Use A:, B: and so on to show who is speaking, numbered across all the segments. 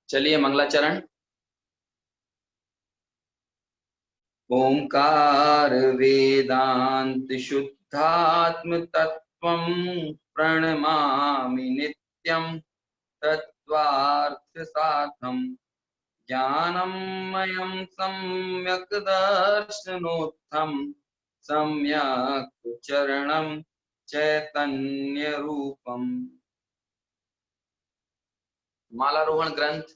A: चलिए मंगलाचरण। ओंकार वेदांत शुद्धात्म तत्वं प्रणमामि नित्यं तत्वार्थ साधं ज्ञानमयं सम्यक् दर्शनोत्थं सम्यक् चरणं चैतन्य रूपम। मालारोहण ग्रंथ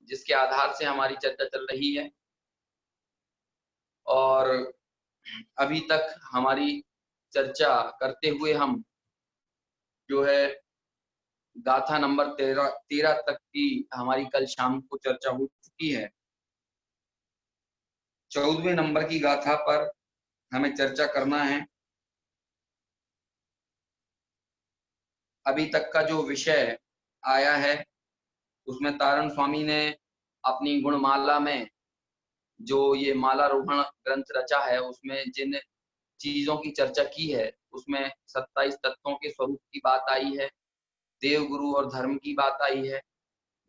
A: जिसके आधार से हमारी चर्चा चल रही है और अभी तक हमारी चर्चा करते हुए हम जो है गाथा नंबर 13 तक की हमारी कल शाम को चर्चा हो चुकी है। 14वें नंबर की गाथा पर हमें चर्चा करना है। अभी तक का जो विषय आया है उसमें तारण स्वामी ने अपनी गुणमाला में जो ये मालारोहण ग्रंथ रचा है उसमें जिन चीजों की चर्चा की है उसमें 27 तत्वों के स्वरूप की बात आई है, देव गुरु और धर्म की बात आई है,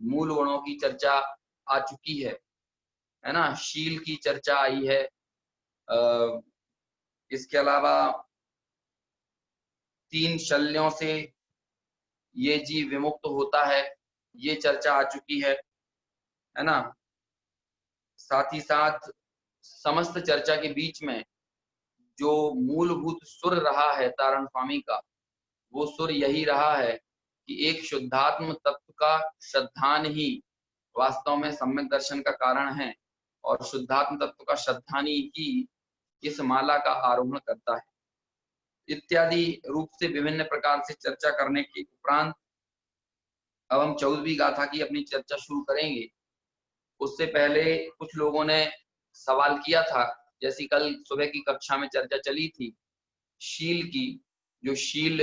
A: मूल गुणों की चर्चा आ चुकी है ना, शील की चर्चा आई है। इसके अलावा 3 शल्यों से ये जीव विमुक्त होता है, ये चर्चा आ चुकी है ना। साथ ही साथ समस्त चर्चा के बीच में जो मूलभूत सुर रहा है तारण स्वामी का, वो सुर यही रहा है कि एक शुद्धात्म तत्व का श्रद्धान ही वास्तव में सम्यक दर्शन का कारण है और शुद्धात्म तत्व का श्रद्धानी ही इस माला का आरोहण करता है। इत्यादि रूप से विभिन्न प्रकार से चर्चा करने के उपरांत अब हम 14वीं गाथा की अपनी चर्चा शुरू करेंगे। उससे पहले कुछ लोगों ने सवाल किया था, जैसी कल सुबह की कक्षा में चर्चा चली थी शील की, जो शील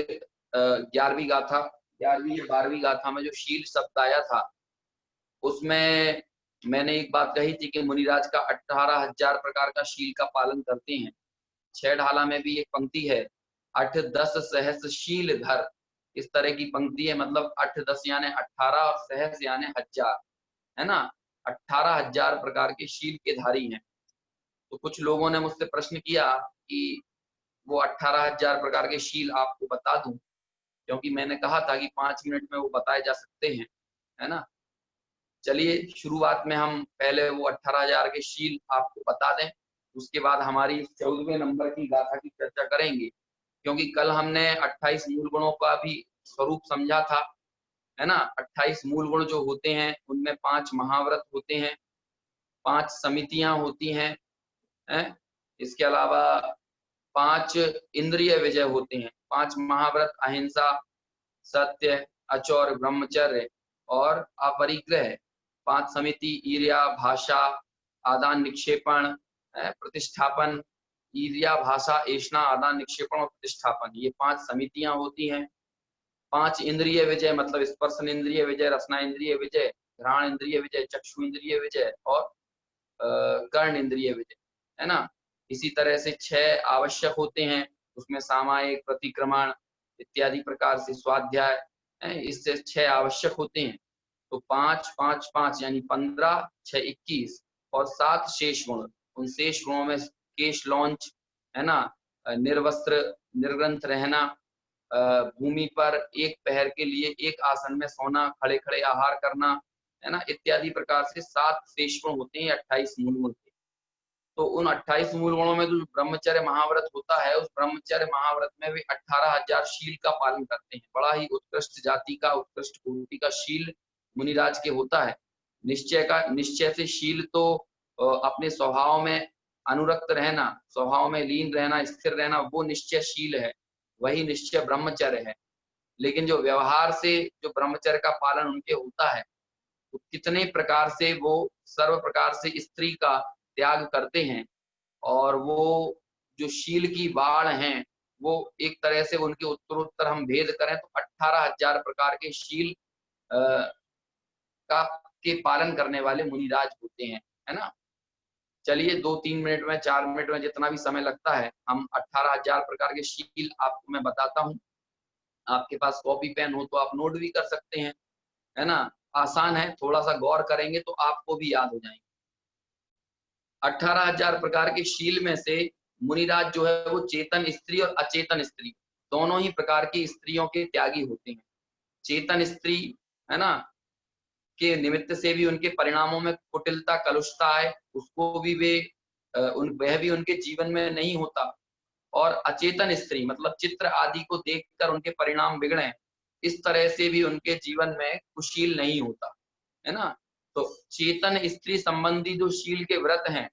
A: 11वीं गाथा 11वीं या 12वीं गाथा में जो शील शब्द आया था उसमें मैंने एक बात कही थी कि मुनिराज का 18,000 प्रकार का शील का पालन करते हैं। 6 ढाला में भी एक पंक्ति है, 8-10 सहस्र शील धर, इस तरह की पंक्ति है, मतलब 8-10 यानी 18 और सहस्र यानी 1000, है ना। 18,000 प्रकार के शील के धारी हैं। तो कुछ लोगों ने मुझसे प्रश्न किया कि वो 18,000 प्रकार के शील आपको बता दूं, क्योंकि मैंने कहा था कि 5 मिनट में वो बताए जा सकते हैं, है ना। चलिए शुरुआत में हम पहले वो 18,000 के शील आपको बता दें, उसके बाद हमारी 14वें नंबर की गाथा की चर्चा करेंगे, क्योंकि कल हमने 28 मूल गुणों का भी स्वरूप समझा था, है ना। 28 मूल गुण जो होते हैं उनमें 5 महाव्रत होते हैं, 5 समितियां होती हैं, इसके अलावा 5 इंद्रिय विजय होते हैं, 5 महाव्रत अहिंसा, सत्य, अचौर, ब्रह्मचर्य और अपरिग्रह, 5 समिति ईर्ष्या, भाषा, आदान निक्षेपण, प्रतिष्ठापन, ईर्ष्या, भाषा, ऐष्णा, आदान निक्षेपण और प्रतिष्ठापन, ये 5 समितियां होती हैं। 5 इंद्रिय विजय मतलब स्पर्शन इंद्रिय विजय, रसना इंद्रिय विजय, घ्राण इंद्रिय विजय, चक्षु इंद्रिय विजय और कर्ण इंद्रिय विजय, है ना। इसी तरह से 6 आवश्यक होते हैं, उसमें सामायिक, प्रतिक्रमण इत्यादि प्रकार से स्वाध्याय, इससे 6 आवश्यक होते हैं। तो 5-5-5 यानी 15, 6 21 और 7 शेष गुण। उन शेष गुणों में केश लॉन्च, है ना, निर्वस्त्र निर्ग्रंथ रहना, भूमि पर एक पहर के लिए एक आसन में सोना, खड़े खड़े आहार करना, है ना, इत्यादि प्रकार से 7 शेष गुण होते हैं 28 मूल गुण के। तो उन 28 मूल गुणों में जो ब्रह्मचर्य महाव्रत होता है, उस ब्रह्मचर्य महाव्रत में भी 18,000 शील का पालन करते हैं। बड़ा ही उत्कृष्ट जाति का, उत्कृष्ट कोटि का शील मुनिराज के होता है। निश्चय से शील तो अपने स्वभाव में अनुरक्त रहना, स्वभाव में लीन रहना, स्थिर रहना, वो निश्चय शील है, वही निश्चय ब्रह्मचर्य है। लेकिन जो व्यवहार से जो ब्रह्मचर्य का पालन उनके होता है, तो कितने प्रकार से वो सर्व प्रकार से स्त्री का त्याग करते हैं, और वो जो शील की बाढ़ हैं वो एक तरह से उनके उत्तरोत्तर हम भेद करें तो 18,000 प्रकार के शील का के पालन करने वाले मुनिराज होते हैं, है ना। चलिए 2-3 मिनट में, 4 मिनट में, जितना भी समय लगता है, हम 18,000 प्रकार के शील आपको मैं बताता हूँ। आपके पास कॉपी पेन हो तो आप नोट भी कर सकते हैं, है ना। आसान है, थोड़ा सा गौर करेंगे तो आपको भी याद हो जाएंगे। 18,000 प्रकार के शील में से मुनिराज जो है वो चेतन स्त्री और अचेतन स्त्री दोनों ही प्रकार की स्त्रियों के त्यागी होते हैं। चेतन स्त्री है ना के निमित्त से भी उनके परिणामों में कुटिलता कलुषता है, उसको भी वे वह भी उनके जीवन में नहीं होता। और अचेतन स्त्री मतलब चित्र आदि को देखकर उनके परिणाम बिगड़े, इस तरह से भी उनके जीवन में कुशील नहीं होता, है ना। तो चेतन स्त्री संबंधी जो शील के व्रत हैं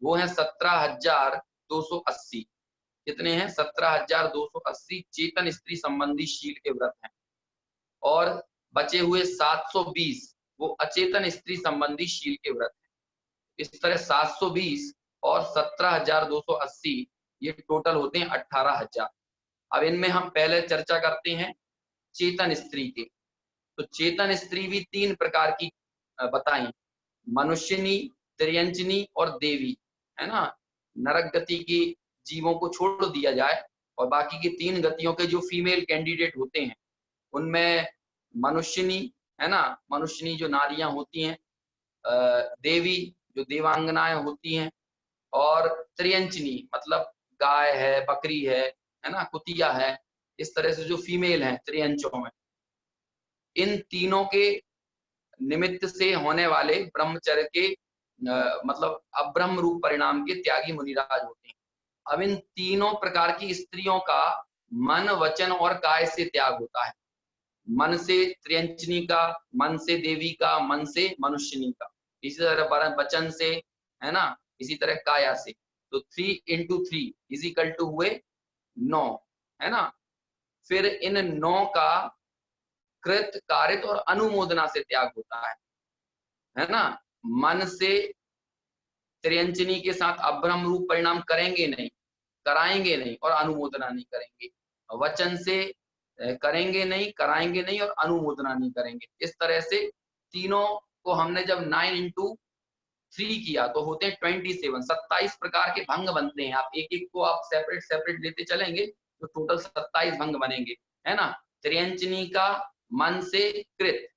A: वो है 17,280। कितने हैं? 17,280 चेतन स्त्री संबंधी शील के व्रत हैं। और बचे हुए 720 वो अचेतन स्त्री संबंधी शील के व्रत हैं। इस तरह 720 और 17,280 ये टोटल होते हैं 18,000। अब इनमें हम पहले चर्चा करते हैं चेतन स्त्री के। तो चेतन स्त्री भी 3 प्रकार की बताई, मनुष्यनी, त्रियंचनी और देवी, है ना। नरक गति की जीवों को छोड़ दिया जाए और बाकी की 3 गतियों के जो फीमेल कैंडिडेट होते हैं उनमें मनुष्यनी, है ना, मनुष्यनी जो नारियां होती हैं, देवी जो देवांगनाएं होती हैं, और त्रियंचनी मतलब गाय है, बकरी है ना, कुतिया है, इस तरह से जो फीमेल हैं त्रियंचों में। इन तीनों के निमित्त से होने वाले ब्रह्मचर्य के मतलब अब्रह्म रूप परिणाम के त्यागी मुनिराज होते हैं। अब इन तीनों प्रकार की स्त्रियों का मन, वचन और काय से त्याग होता है। मन से त्रियंचनी का, मन से देवी का, मन से मनुष्यनी का, इसी तरह वचन से, है ना, इसी तरह काया से। तो 3 into 3 इज इक्वल टू हुए 9, है ना। फिर इन 9 का कृत, कारित और अनुमोदना से त्याग होता है ना। मन से त्रियंचनी के साथ अब्रह्म रूप परिणाम करेंगे नहीं, कराएंगे नहीं और अनुमोदना नहीं करेंगे। वचन से करेंगे नहीं, कराएंगे नहीं और अनुमोदना नहीं करेंगे। इस तरह से तीनों को हमने जब 9 into 3 किया तो होते हैं 27, 27 प्रकार के भंग बनते हैं। आप एक एक को आप सेपरेट सेपरेट लेते चलेंगे तो टोटल 27 भंग बनेंगे, है ना। त्रियंचनी का मन से कृत,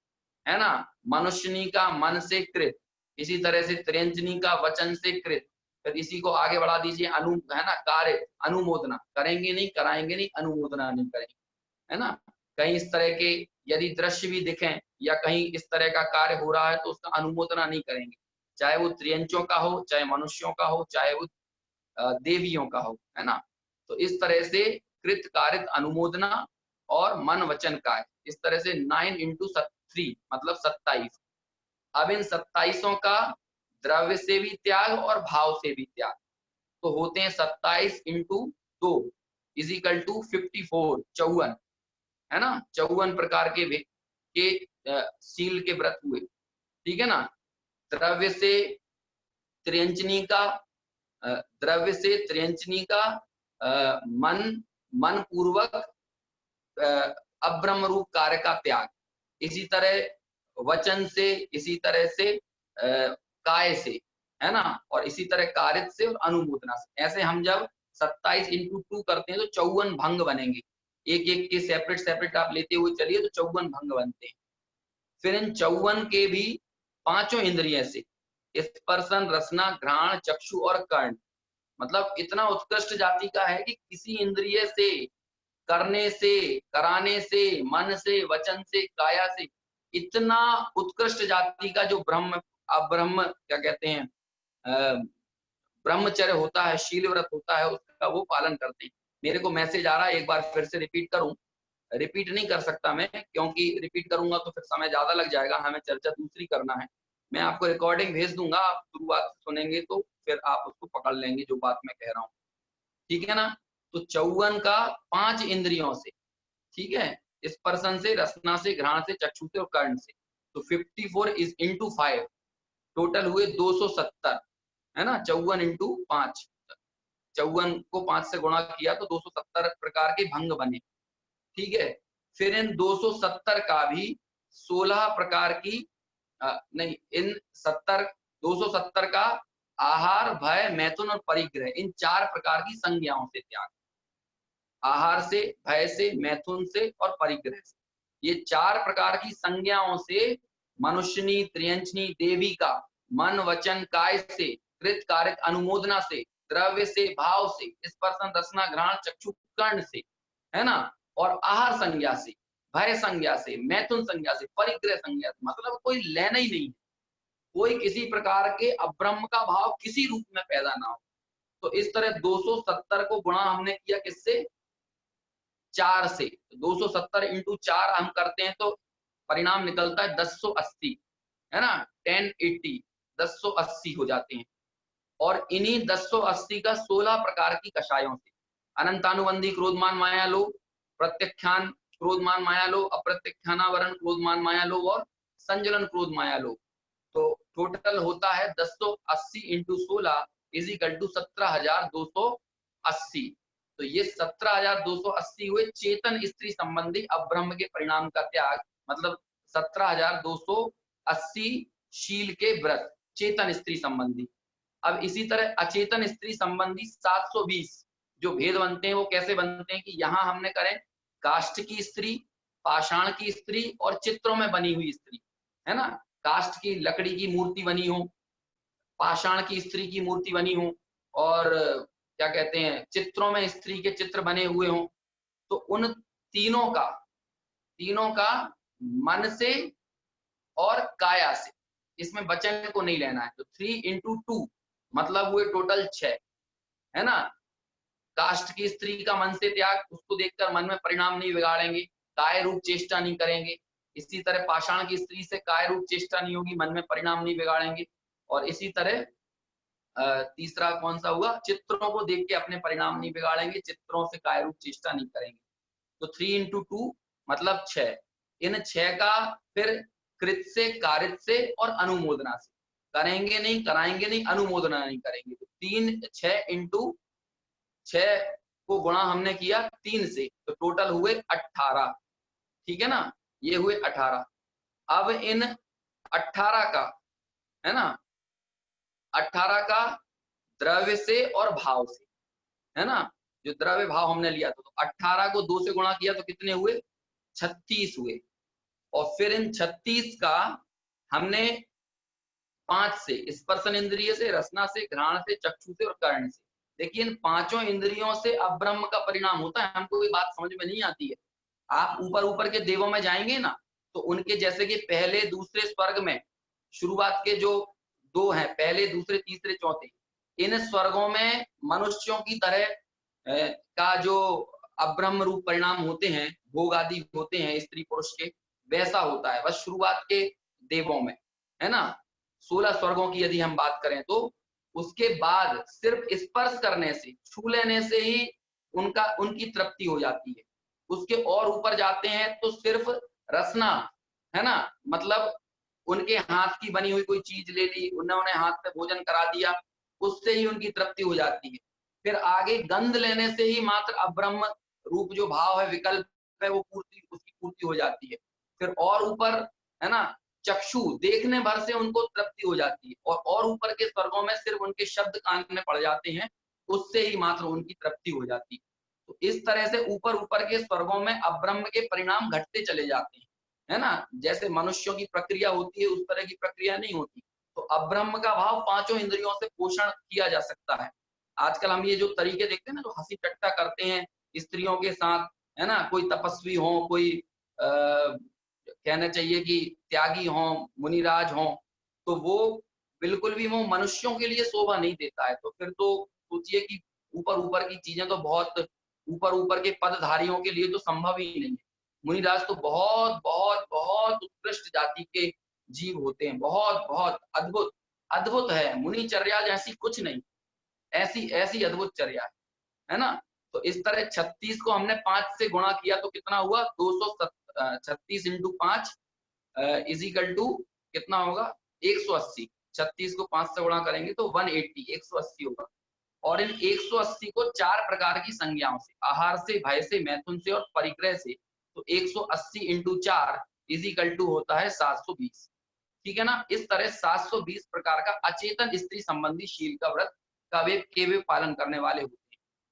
A: है ना, मनुष्यनी का मन से कृत, इसी तरह से त्रियंचनी का वचन से कृत। फिर इसी को आगे बढ़ा दीजिए, अनु, है ना, कार्य, अनुमोदना, करेंगे नहीं, कराएंगे नहीं, अनुमोदना नहीं करेंगे, है ना। कहीं इस तरह के यदि दृश्य भी दिखें या कहीं इस तरह का कार्य हो रहा है तो उसका अनुमोदना नहीं करेंगे, चाहे वो त्रियंचों का हो, चाहे मनुष्यों का हो, चाहे वो देवियों का हो, है ना। तो इस तरह से कृत, कारित, अनुमोदना और मन, वचन, काय, इस तरह से 9 into 3 मतलब 27। अब इन 27 का द्रव्य से भी त्याग और भाव से भी त्याग, तो होते हैं 27 into 2 इज इक्वल टू 54, 54, है ना। 54 प्रकार के शील के व्रत हुए, ठीक है ना। द्रव्य से त्रियंचनी का, द्रव्य से त्रियंचनी का मन पूर्वक अब्रह्म रूप कार्य का त्याग, इसी तरह वचन से, इसी तरह से काय से, है ना, और इसी तरह कारित से और अनुमोदना से। ऐसे हम जब 27 into 2 करते हैं तो 54 भंग बनेंगे। एक एक के सेपरेट सेपरेट आप लेते हुए चलिए तो 54 भंग बनते हैं। फिर इन 54 के भी 5 इंद्रिय से, स्पर्शन, रसना, घ्राण, चक्षु और कर्ण, मतलब इतना उत्कृष्ट जाति का है कि किसी इंद्रिय से, करने से, कराने से, मन से, वचन से, काया से, इतना उत्कृष्ट जाति का जो ब्रह्म अब्रह्म क्या कहते हैं ब्रह्मचर्य होता है, शील व्रत होता है, उसका वो पालन करते हैं। मेरे को मैसेज आ रहा है, एक बार फिर से रिपीट करूं। रिपीट नहीं कर सकता मैं, क्योंकि रिपीट करूंगा तो फिर समय ज्यादा लग जाएगा, हमें चर्चा दूसरी करना है। मैं आपको रिकॉर्डिंग भेज दूंगा, आप शुरुआत सुनेंगे तो फिर आप उसको पकड़ लेंगे जो बात मैं कह रहा हूँ, ठीक है ना। तो 54 का 5 इंद्रियों से, ठीक है, स्पर्शन से, रसना से, घ्राण से, चक्षु से और कर्ण से। तो 54 इज into 5, टोटल हुए 270, है ना। 54 into 5, 54 को 5 से गुणा किया तो 270 प्रकार के भंग बने, ठीक है। फिर इन 270 का भी 16 प्रकार की नहीं, इन 270 का आहार, भय, मैथुन और परिग्रह, इन 4 प्रकार की संज्ञाओं से त्याग। आहार से, भय से, मैथुन से और परिग्रह से, ये 4 प्रकार की संज्ञाओं से मनुष्यनी त्र्यंचनी देवी का मन वचन काय से कृत कारक अनुमोदना से द्रव्य से भाव से स्पर्शन रसना घ्राण चक्षु कर्ण से, है ना, और आहार संज्ञा से, भय संज्ञा से, मैथुन संज्ञा से, परिग्रह संज्ञा से, मतलब कोई लेना ही नहीं, कोई किसी प्रकार के अब्रह्म का भाव किसी रूप में पैदा ना हो। तो इस तरह 270 को गुणा हमने किया किससे, 4 से। 270 इंटू 4 हम करते हैं तो परिणाम निकलता है 1080, है ना, 1080, 1080 हो जाते हैं। और इन्हीं 1080 का 16 प्रकार की कषायों से अनंतानुबंधी क्रोधमान माया लो, प्रत्यख्यान क्रोधमान माया लो, अप्रत्यख्यानावरण क्रोधमान माया लो और संजलन क्रोध माया लो। तो टोटल होता है 1080 इंटू 16 इज इक्वल टू 17,280। तो ये 17,280 हुए चेतन स्त्री संबंधी अब्रह्म के परिणाम का त्याग, मतलब 17,280 शील के व्रत चेतन स्त्री संबंधी। अब इसी तरह अचेतन स्त्री संबंधी 720 जो भेद बनते हैं वो कैसे बनते हैं कि यहाँ हमने करें काष्ठ की स्त्री, पाषाण की स्त्री और चित्रों में बनी हुई स्त्री, है ना, काष्ठ की लकड़ी की मूर्ति बनी हो, पाषाण की स्त्री की मूर्ति बनी हो, और क्या कहते हैं चित्रों में स्त्री के चित्र बने हुए हों, तो उन तीनों का मन से और काया से, इसमें वचन को नहीं लेना है। तो 3 इंटू 2 मतलब हुए टोटल 6, है ना। काष्ठ की स्त्री का मन से त्याग, उसको देखकर मन में परिणाम नहीं बिगाड़ेंगे, काय रूप चेष्टा नहीं करेंगे। इसी तरह पाषाण की स्त्री से काय रूप चेष्टा नहीं होगी, मन में परिणाम नहीं बिगाड़ेंगे। और इसी तरह तीसरा कौन सा हुआ, चित्रों को देख के अपने परिणाम नहीं बिगाड़ेंगे, चित्रों से काय रूप चेष्टा नहीं करेंगे। तो 3 इंटू 2 मतलब 6। इन 6 का फिर कृत से, कारित से और अनुमोदना से, करेंगे नहीं, कराएंगे नहीं, अनुमोदना नहीं करेंगे। तो 6 इंटू 6 को गुणा हमने किया 3 से, तो टोटल हुए 18, ठीक है ना, ये हुए 18। अब इन 18 का, है ना, 18 का द्रव्य से और भाव से, है ना, जो द्रव्य भाव हमने लिया था, तो 18 को 2 से गुणा किया तो कितने हुए, 36 हुए। और फिर इन 36 का हमने 5 से, स्पर्शन इंद्रिय से, रसना से, घ्राण से, चक्षु से और कर्ण से। देखिए इन पांचों इंद्रियों से अब्रह्म का परिणाम होता है। हमको ये बात समझ में नहीं आती है। आप ऊपर ऊपर के देवों में जाएंगे ना, तो उनके जैसे कि पहले दूसरे स्वर्ग में शुरुआत के जो 2 हैं, पहले दूसरे तीसरे चौथे, इन स्वर्गों में मनुष्यों की तरह का जो अब्रह्म रूप परिणाम होते हैं, भोग आदि होते हैं स्त्री पुरुष के, वैसा होता है बस शुरुआत के देवों में, है ना। 16 स्वर्गों की यदि हम बात करें तो उसके बाद सिर्फ स्पर्श करने से, छू लेने से ही उनकी तृप्ति हो जाती है। उसके और ऊपर जाते हैं तो सिर्फ रसना, है ना, मतलब उनके हाथ की बनी हुई कोई चीज ले ली, उन्होंने हाथ पे भोजन करा दिया, उससे ही उनकी तृप्ति हो जाती है। फिर आगे गंध लेने से ही मात्र अब्रह्म रूप जो भाव है, विकल्प है, वो उसकी पूर्ति हो जाती है। फिर और ऊपर, है ना, चक्षु देखने भर से उनको तृप्ति हो जाती है, और ऊपर के स्वर्गों में सिर्फ उनके शब्द कान में पड़ जाते हैं, उससे ही मात्र उनकी तृप्ति हो जाती है। तो इस तरह से ऊपर ऊपर के स्वर्गों में अब्रह्म के परिणाम घटते चले जाते हैं, है ना। जैसे मनुष्यों की प्रक्रिया होती है उस तरह की प्रक्रिया नहीं होती। तो अब्रह्म का भाव पांचों इंद्रियों से पोषण किया जा सकता है। आजकल हम ये जो तरीके देखते हैं ना, जो हंसी टट्टा करते हैं स्त्रियों के साथ, है ना, कोई तपस्वी हो, कोई कहना चाहिए कि त्यागी हो, मुनिराज हो, तो वो बिल्कुल भी वो मनुष्यों के लिए शोभा नहीं देता है। तो फिर तो सोचिए कि ऊपर ऊपर की चीजें तो बहुत ऊपर ऊपर के पदधारियों के लिए तो संभव ही नहीं है। मुनिराज तो बहुत बहुत बहुत उत्कृष्ट जाति के जीव होते हैं, बहुत बहुत अद्भुत अद्भुत है। मुनिचर्या जैसी कुछ नहीं, ऐसी ऐसी अद्भुत चर्या है ना। तो इस तरह 36 को हमने 5 से गुणा किया तो कितना हुआ, 236 इंटू 5 इज इक्वल टू कितना होगा, 180। 36 को 5 से गुणा करेंगे तो 180, 180 होगा। और इन 180 को 4 प्रकार की संज्ञाओं से, आहार से, भय से, मैथुन से और परिग्रह से, तो 180 इंटू 4 इज इक्वल टू होता है 720, ठीक है ना। इस तरह 720 प्रकार का अचेतन स्त्री संबंधी शील का व्रत का वे पालन करने वाले होते हैं।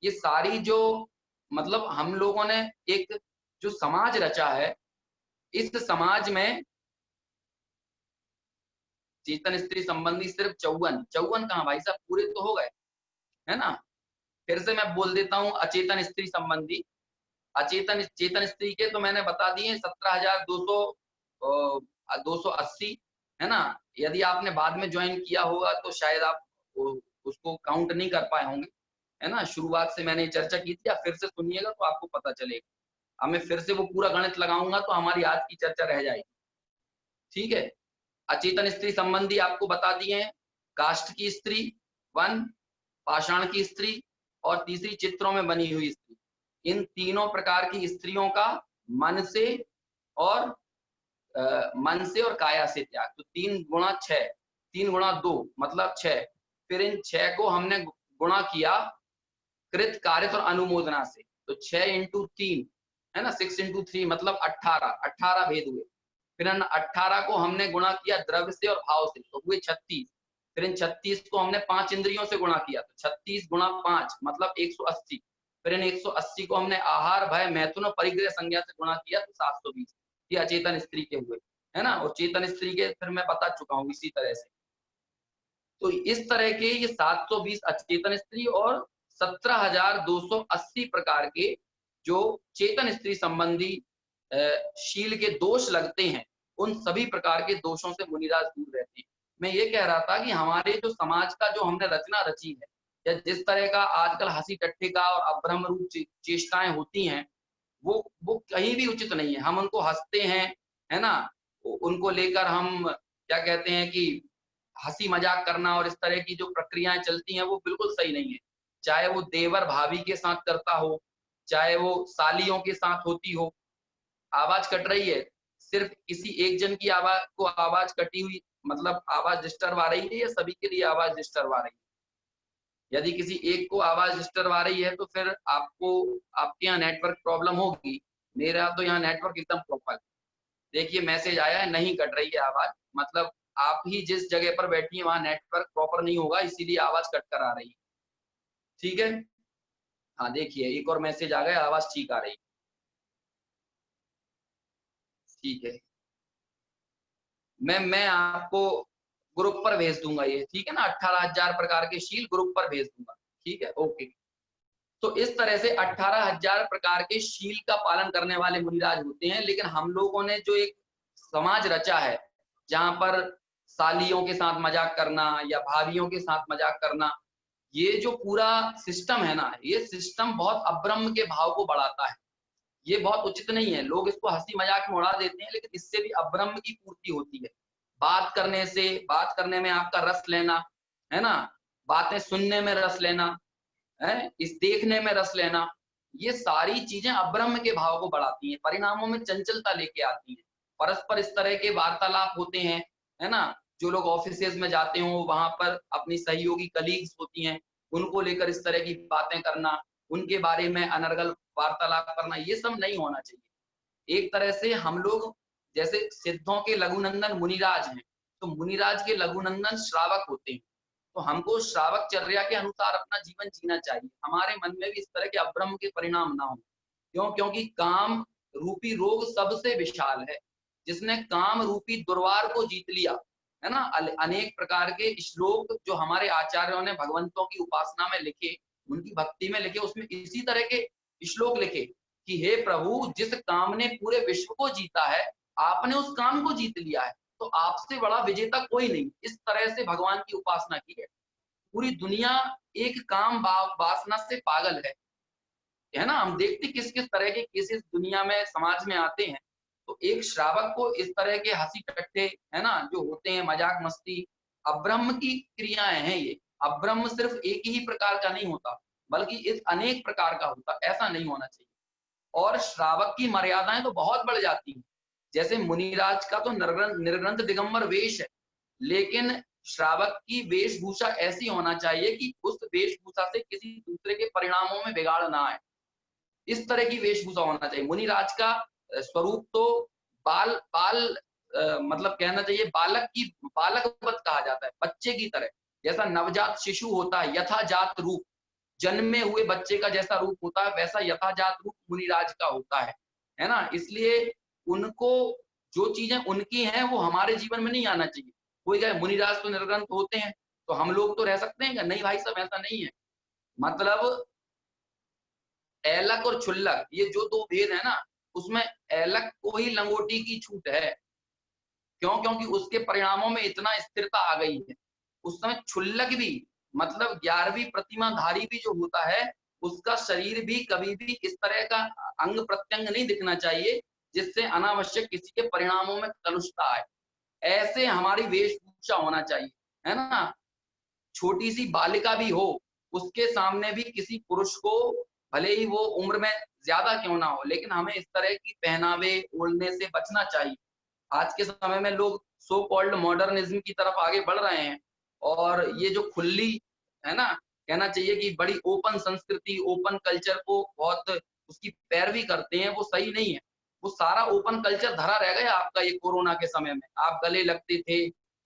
A: ये सारी जो मतलब हम लोगों ने एक जो समाज रचा है, इस समाज में चेतन स्त्री संबंधी सिर्फ 54। 54 कहाँ भाई साहब, पूरे तो हो गए, है ना। फिर से मैं बोल देता हूँ अचेतन स्त्री संबंधी। अचेतन चेतन स्त्री के तो मैंने बता दिए 17,280, है ना। यदि आपने बाद में ज्वाइन किया होगा तो शायद आप उसको काउंट नहीं कर पाए होंगे, है ना। शुरुआत से मैंने चर्चा की थी, आप फिर से सुनिएगा तो आपको पता चलेगा। अब मैं फिर से वो पूरा गणित लगाऊंगा तो हमारी आज की चर्चा रह जाएगी, ठीक है। अचेतन स्त्री संबंधी आपको बता दिए हैं, काष्ठ की स्त्री 1, पाषाण की स्त्री, और तीसरी चित्रों में बनी हुई स्त्री। इन तीनों प्रकार की स्त्रियों का मन से और काया से त्याग। तो 3 गुणा 6, 3 गुणा 2 मतलब 6। फिर इन 6 को हमने गुणा किया कृत, कारित और अनुमोदना से, तो 6 × 3 है ना, 6 × 3 मतलब 18 भेद हुए। फिर 18 को हमने गुणा किया द्रव्य से और भाव से, तो हुए 36। फिर इन 36 को हमने 5 इंद्रियों से गुणा किया, तो 36 × 5 मतलब 180। फिर इन 180 को हमने आहार, भय, मैथुन और परिग्रह संज्ञा से गुणा किया, तो 720। ये अचेतन स्त्री के हुए, है ना। और चेतन स्त्री के फिर मैं बता चुका हूँ इसी तरह से। तो इस तरह के ये 720 अचेतन स्त्री और 17,280 प्रकार के जो चेतन स्त्री संबंधी शील के दोष लगते हैं, उन सभी प्रकार के दोषों से मुनिराज दूर रहते हैं। मैं ये कह रहा था कि हमारे जो समाज का जो हमने रचना रची है, या जिस तरह का आजकल हंसी टट्ठे का और अभ्रम रूप चेष्टाएं होती हैं, वो कहीं भी उचित नहीं है। हम उनको हंसते हैं, है ना, उनको लेकर हम क्या कहते हैं कि हंसी मजाक करना और इस तरह की जो प्रक्रियाएं चलती हैं वो बिल्कुल सही नहीं है। चाहे वो देवर भाभी के साथ करता हो, चाहे वो सालियों के साथ होती हो। आवाज कट रही है, सिर्फ किसी एक जन की आवाज को आवाज कटी हुई मतलब आवाज डिस्टर्ब आ रही है, या सभी के लिए आवाज डिस्टर्ब आ रही है? यदि किसी एक को आवाज डिस्टर्ब आ रही है तो फिर आपको आपके यहाँ नेटवर्क प्रॉब्लम होगी। मेरा तो यहाँ नेटवर्क एकदम प्रॉपर। देखिए मैसेज आया है, नहीं कट रही है आवाज, मतलब आप ही जिस जगह पर बैठी है वहां नेटवर्क प्रॉपर नहीं होगा, इसीलिए आवाज कट कर आ रही है, ठीक है। हाँ देखिए एक और मैसेज आ गया, आवाज ठीक आ रही है, ठीक है। मैं आपको ग्रुप पर भेज दूंगा ये, ठीक है ना। 18,000 प्रकार के शील ग्रुप पर भेज दूंगा, ठीक है, ओके। तो इस तरह से 18,000 प्रकार के शील का पालन करने वाले मुनिराज होते हैं। लेकिन हम लोगों ने जो एक समाज रचा है, जहां पर सालियों के साथ मजाक करना या भाभियों के साथ मजाक करना, ये जो पूरा सिस्टम है ना, ये सिस्टम बहुत अब्रह्म के भाव को बढ़ाता है। ये बहुत उचित नहीं है। लोग इसको हंसी मजाक में उड़ा देते हैं, लेकिन इससे भी अब्रह्म की पूर्ति होती है। बात करने से, बात करने में आपका रस लेना, है ना, बातें सुनने में रस लेना, है इस देखने में रस लेना, ये सारी चीजें अब्रह्म के भाव को बढ़ाती हैं, परिणामों में चंचलता लेके आती हैं। परस्पर इस तरह के वार्तालाप होते हैं, है ना। जो लोग ऑफिसेज में जाते हो वहां पर अपनी सहयोगी कलीग्स होती हैं, उनको लेकर इस तरह की बातें करना, उनके बारे में अनर्गल वार्तालाप करना, ये सब नहीं होना चाहिए। एक तरह से हम लोग जैसे सिद्धों के लघुनंदन मुनिराज हैं, तो मुनिराज के लघुनंदन श्रावक होते हैं। तो हमको श्रावक चर्या के अनुसार अपना जीवन जीना चाहिए। हमारे मन में भी इस तरह के अब्रह्म के परिणाम ना हो। क्यों? क्योंकि काम रूपी रोग सबसे विशाल है। जिसने काम रूपी दुर्वार को जीत लिया, है ना। अनेक प्रकार के श्लोक जो हमारे आचार्यों ने भगवंतों की उपासना में लिखे, उनकी भक्ति में लिखे, उसमें इसी तरह के श्लोक लिखे कि हे प्रभु, जिस काम ने पूरे विश्व को जीता है, आपने उस काम को जीत लिया है, तो आपसे बड़ा विजेता कोई नहीं। इस तरह से भगवान की उपासना की है। पूरी दुनिया एक काम वासना से पागल है ना। हम देखते किस किस तरह के केसेस दुनिया में समाज में आते हैं। तो एक श्रावक को इस तरह के हंसी टट्टे, है ना, जो होते हैं मजाक मस्ती, अब्रह्म की क्रियाएं हैं ये। अब्रह्म सिर्फ एक ही प्रकार का नहीं होता, बल्कि इस अनेक प्रकार का होता, ऐसा नहीं होना चाहिए। और श्रावक की मर्यादाएं तो बहुत बढ़ जाती हैं। जैसे मुनिराज का तो निर्ग्रंथ दिगंबर वेश है, लेकिन श्रावक की वेशभूषा ऐसी होना चाहिए कि उस वेशभूषा से किसी दूसरे के परिणामों में बिगाड़ ना आए। इस तरह की वेशभूषा होना चाहिए। मुनिराज का स्वरूप तो बाल बाल मतलब कहना चाहिए बालकवत कहा जाता है, बच्चे की तरह। जैसा नवजात शिशु होता है यथाजात रूप, जन्मे हुए बच्चे का जैसा रूप होता है, वैसा यथाजात रूप मुनिराज का होता है ना। इसलिए उनको जो चीजें उनकी हैं वो हमारे जीवन में नहीं आना चाहिए। कोई कहे मुनिराज तो निर्ग्रंथ होते हैं तो हम लोग तो रह सकते हैं क्या? नहीं भाई साहब, ऐसा नहीं है। मतलब ऐलक और क्षुल्लक ये जो दो भेद है ना, उसमें ऐलक को ही लंगोटी की छूट है। क्यों? क्योंकि उसके परिणामों में इतना स्थिरता आ गई है। उस समय क्षुल्लक भी मतलब 11वीं प्रतिमाधारी भी जो होता है, उसका शरीर भी कभी भी इस तरह का अंग प्रत्यंग नहीं दिखना चाहिए जिससे अनावश्यक किसी के परिणामों में कलुषता आए। ऐसे हमारी वेशभूषा होना चाहिए, है ना? छोटी सी बालिका भी हो, उसके सामने भी किसी पुरुष को, भले ही वो उम्र में ज्यादा क्यों ना हो, लेकिन हमें इस तरह की पहनावे ओढ़ने से बचना चाहिए। आज के समय में लोग सो कॉल्ड मॉडर्निज्म की तरफ आगे बढ़ रहे हैं और ये जो खुली, है ना, कहना चाहिए कि बड़ी ओपन संस्कृति, ओपन कल्चर को बहुत उसकी पैरवी करते हैं, वो सही नहीं है। वो सारा ओपन कल्चर धरा रह गया आपका ये कोरोना के समय में। आप गले लगते थे,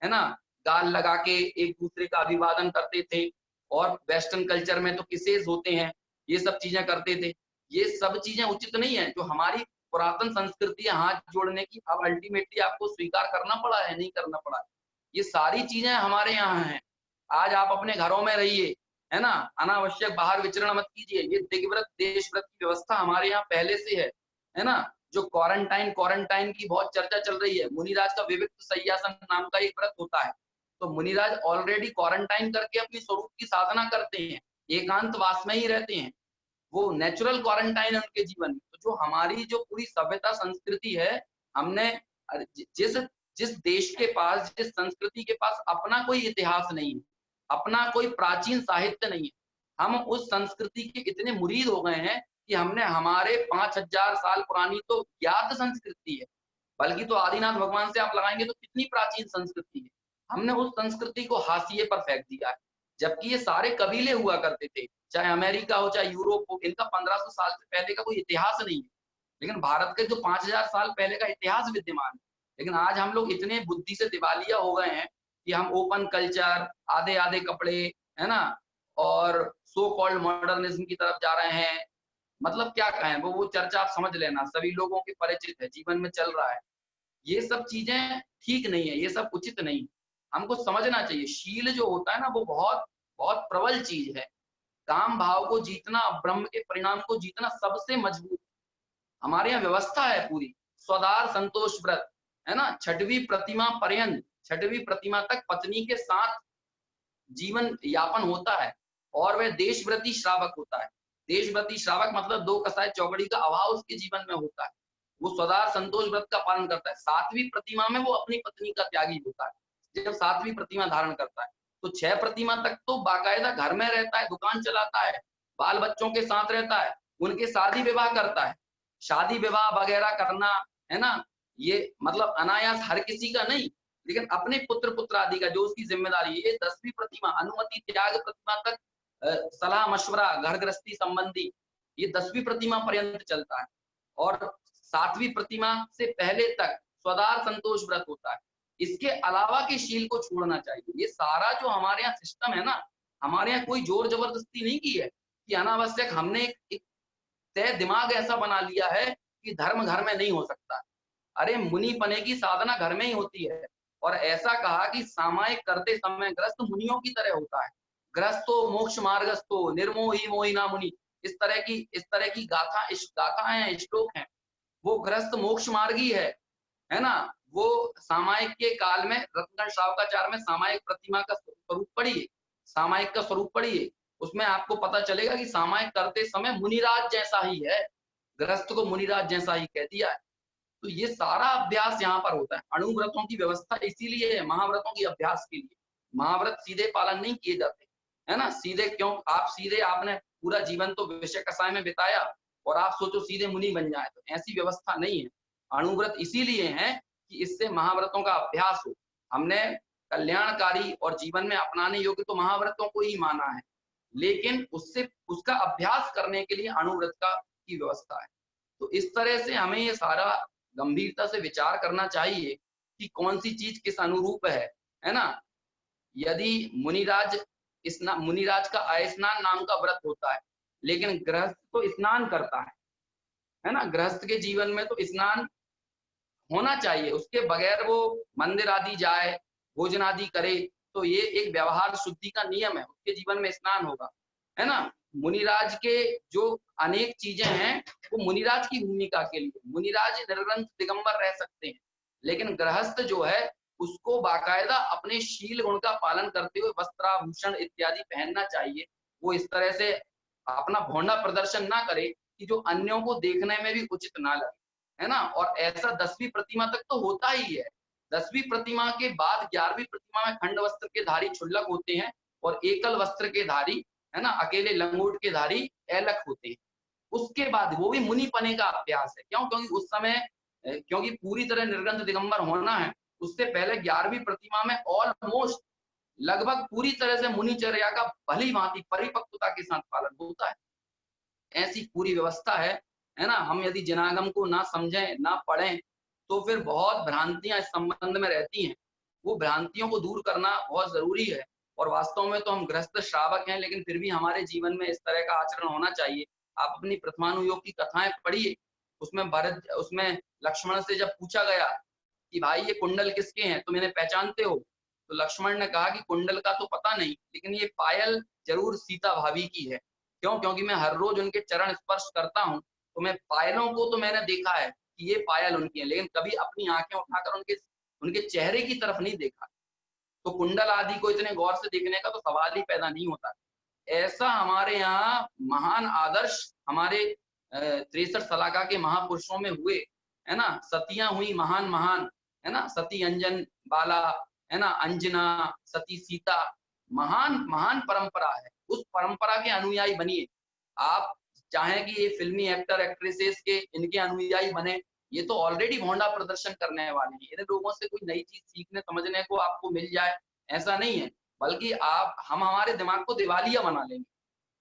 A: है ना, गाल लगा के एक दूसरे का अभिवादन करते थे, और वेस्टर्न कल्चर में तो किसेस होते हैं, ये सब चीजें करते थे। ये सब चीजें उचित नहीं है। जो हमारी पुरातन संस्कृति है हाथ जोड़ने की, अब अल्टीमेटली आपको स्वीकार करना पड़ा है, नहीं करना पड़ा है। ये सारी चीजें हमारे यहाँ हैं। आज आप अपने घरों में रहिए, है ना, अनावश्यक बाहर विचरण मत कीजिए। ये दिग्व्रत देशव्रत की व्यवस्था हमारे यहाँ पहले से है ना। जो क्वारंटाइन क्वारंटाइन की बहुत चर्चा चल रही है, मुनिराज का विविक्त सय्यासन नाम का एक व्रत होता है। तो मुनिराज ऑलरेडी क्वारंटाइन करके अपनी स्वरूप की साधना करते हैं, एकांतवास में ही रहते हैं। वो नेचुरल क्वारंटाइन है उनके जीवन में। तो जो हमारी जो पूरी सभ्यता संस्कृति है, हमने जिस जिस देश के पास, जिस संस्कृति के पास अपना कोई इतिहास नहीं है, अपना कोई प्राचीन साहित्य नहीं है, हम उस संस्कृति के इतने मुरीद हो गए हैं कि हमने हमारे 5000 साल पुरानी तो ज्ञात संस्कृति है, बल्कि तो आदिनाथ भगवान से आप लगाएंगे तो कितनी प्राचीन संस्कृति है, हमने उस संस्कृति को हाशिए पर फेंक दिया है। जबकि ये सारे कबीले हुआ करते थे, चाहे अमेरिका हो चाहे यूरोप हो, इनका 1500 साल से पहले का कोई इतिहास नहीं है। लेकिन भारत के जो 5000 साल पहले का इतिहास विद्यमान है। लेकिन आज हम लोग इतने बुद्धि से दिवालिया हो गए हैं कि हम ओपन कल्चर, आधे आधे कपड़े, है ना, और सो कॉल्ड मॉडर्निज्म की तरफ जा रहे हैं। मतलब क्या कहें, वो चर्चा आप समझ लेना, सभी लोगों के परिचित है, जीवन में चल रहा है। ये सब चीजें ठीक नहीं है, ये सब उचित नहीं। हमको समझना चाहिए, शील जो होता है ना, वो बहुत बहुत प्रबल चीज है। काम भाव को जीतना, ब्रह्म के परिणाम को जीतना सबसे मजबूत हमारे यहाँ व्यवस्था है पूरी। स्वदार संतोष व्रत, है ना, 6वीं प्रतिमा पर्यंत, 6वीं प्रतिमा तक पत्नी के साथ जीवन यापन होता है, और वह देशव्रती श्रावक होता है। देशव्रती श्रावक मतलब 2 कसाय चौकड़ी का अभाव उसके जीवन में होता है। वो सदा संतोष व्रत का पालन करता है। 7वीं प्रतिमा में वो अपनी पत्नी का त्यागी होता है, जब 7वीं प्रतिमा धारण करता है। तो 6 प्रतिमा तक तो बाकायदा घर में रहता है, दुकान चलाता है, बाल बच्चों के साथ रहता है, उनके शादी विवाह करता है। शादी विवाह वगैरह करना, है ना, ये मतलब अनायास हर किसी का नहीं, लेकिन अपने पुत्र पुत्र आदि का जो उसकी जिम्मेदारी है। ये 10वीं प्रतिमा अनुमति त्याग प्रतिमा तक सलाह मशवरा घर गृहस्थी संबंधी, ये 10वीं प्रतिमा पर्यंत चलता है। और 7वीं प्रतिमा से पहले तक स्वदार संतोष व्रत होता है। इसके अलावा के शील को छोड़ना चाहिए। ये सारा जो हमारे यहाँ सिस्टम है ना, हमारे यहाँ कोई जोर जबरदस्ती नहीं की है कि अनावश्यक हमने एक तय दिमाग ऐसा बना लिया है कि धर्म घर में नहीं हो सकता। अरे मुनि पने की साधना घर में ही होती है। और ऐसा कहा कि सामायिक करते समय ग्रस्त मुनियों की तरह होता है। ग्रस्तो मोक्ष मार्गस्थो निर्मोही मोहिना मुनि, इस तरह की गाथाएं हैं, श्लोक हैं। वो ग्रस्त मोक्ष मार्गी है ना। वो सामायिक के काल में रत्नगण श्रावकाचार में सामायिक प्रतिमा का स्वरूप पढ़िए, सामायिक का स्वरूप पढ़िए, उसमें आपको पता चलेगा कि सामायिक करते समय मुनिराज जैसा ही है, गृहस्थ को मुनिराज जैसा ही कह दिया है। तो ये सारा अभ्यास यहाँ पर होता है। अणुव्रतों की व्यवस्था इसीलिए है, महाव्रतों की अभ्यास के लिए। महाव्रत सीधे पालन नहीं किए जाते, है ना। सीधे क्यों, आपने पूरा जीवन तो विषय कसाय में बिताया और आप सोचो सीधे मुनि बन जाए, तो ऐसी व्यवस्था नहीं है। अणुव्रत इसीलिए है कि इससे महाव्रतों का अभ्यास हो। हमने कल्याणकारी और जीवन में अपनाने योग्य तो महाव्रतों को ही माना है, लेकिन उसका अभ्यास करने के लिए अणुव्रत की व्यवस्था है। तो इस तरह से हमें ये सारा गंभीरता से विचार करना चाहिए कि कौन सी चीज किस अनुरूप है ना। यदि मुनिराज का आयस्नान नाम का व्रत होता है, लेकिन गृहस्थ तो स्नान करता है ना। गृहस्थ के जीवन में तो स्नान होना चाहिए, उसके बगैर वो मंदिर आदि जाए, भोजन आदि करे तो ये एक व्यवहार शुद्धि का नियम है, उसके जीवन में स्नान होगा, है ना। मुनिराज के जो अनेक चीजें हैं वो मुनिराज की भूमिका के लिए, मुनिराज निर्ग्रंथ दिगंबर रह सकते हैं, लेकिन गृहस्थ जो है उसको बाकायदा अपने शील गुण का पालन करते हुए वस्त्राभूषण इत्यादि पहनना चाहिए। वो इस तरह से अपना भोंडा प्रदर्शन ना करे कि जो अन्यों को देखने में भी उचित ना लगे, है ना। और ऐसा 10वीं प्रतिमा तक तो होता ही है। 10वीं प्रतिमा के बाद 11वीं प्रतिमा में खंड वस्त्र के धारी क्षुल्लक होते हैं और एकल वस्त्र के धारी, है ना, अकेले लंगोट के धारी ऐलक होते हैं। उसके बाद वो भी मुनि पने का अभ्यास है। क्यों? क्योंकि उस समय क्योंकि पूरी तरह निर्गंध दिगंबर होना है, उससे पहले 11वीं प्रतिमा में ऑलमोस्ट लगभग पूरी तरह से मुनिचर्या का भली भांति परिपक्वता के साथ पालन होता है। ऐसी पूरी व्यवस्था है ना। हम यदि जनागम को ना समझें ना पढ़ें तो फिर बहुत भ्रांतियां इस संबंध में रहती हैं। वो भ्रांतियों को दूर करना बहुत जरूरी है। और वास्तव में तो हम गृहस्थ श्रावक हैं, लेकिन फिर भी हमारे जीवन में इस तरह का आचरण होना चाहिए। आप अपनी प्रथमानुयोग की कथाएं पढ़िए, उसमें लक्ष्मण से जब पूछा गया कि भाई ये कुंडल किसके हैं, तुम इन्हें पहचानते हो? तो लक्ष्मण ने कहा कि कुंडल का तो पता नहीं, लेकिन ये पायल जरूर सीता भाभी की है। क्यों? क्योंकि मैं हर रोज उनके चरण स्पर्श करता हूँ, तो मैं पायलों को तो मैंने देखा है कि ये पायल उनकी है, लेकिन कभी अपनी आंखें उठाकर उनके उनके चेहरे की तरफ नहीं देखा। तो कुंडल आदि को इतने गौर से देखने का तो सवाल ही पैदा नहीं होता। ऐसा हमारे यहाँ महान आदर्श हमारे 63 सलाका के महापुरुषों में हुए, है ना। सतियां हुई महान महान, है ना। सती अंजन बाला, है ना, अंजना, सती सीता, महान महान परंपरा है। उस परंपरा के अनुयायी बनिए। आप चाहें कि ये फिल्मी एक्टर एक्ट्रेसेस के इनके अनुयायी बने, ये तो ऑलरेडी भोंडा प्रदर्शन करने वाले हैं। इन लोगों से कोई नई चीज सीखने समझने को आपको मिल जाए ऐसा नहीं है, बल्कि हम हमारे दिमाग को दिवालिया बना लेंगे,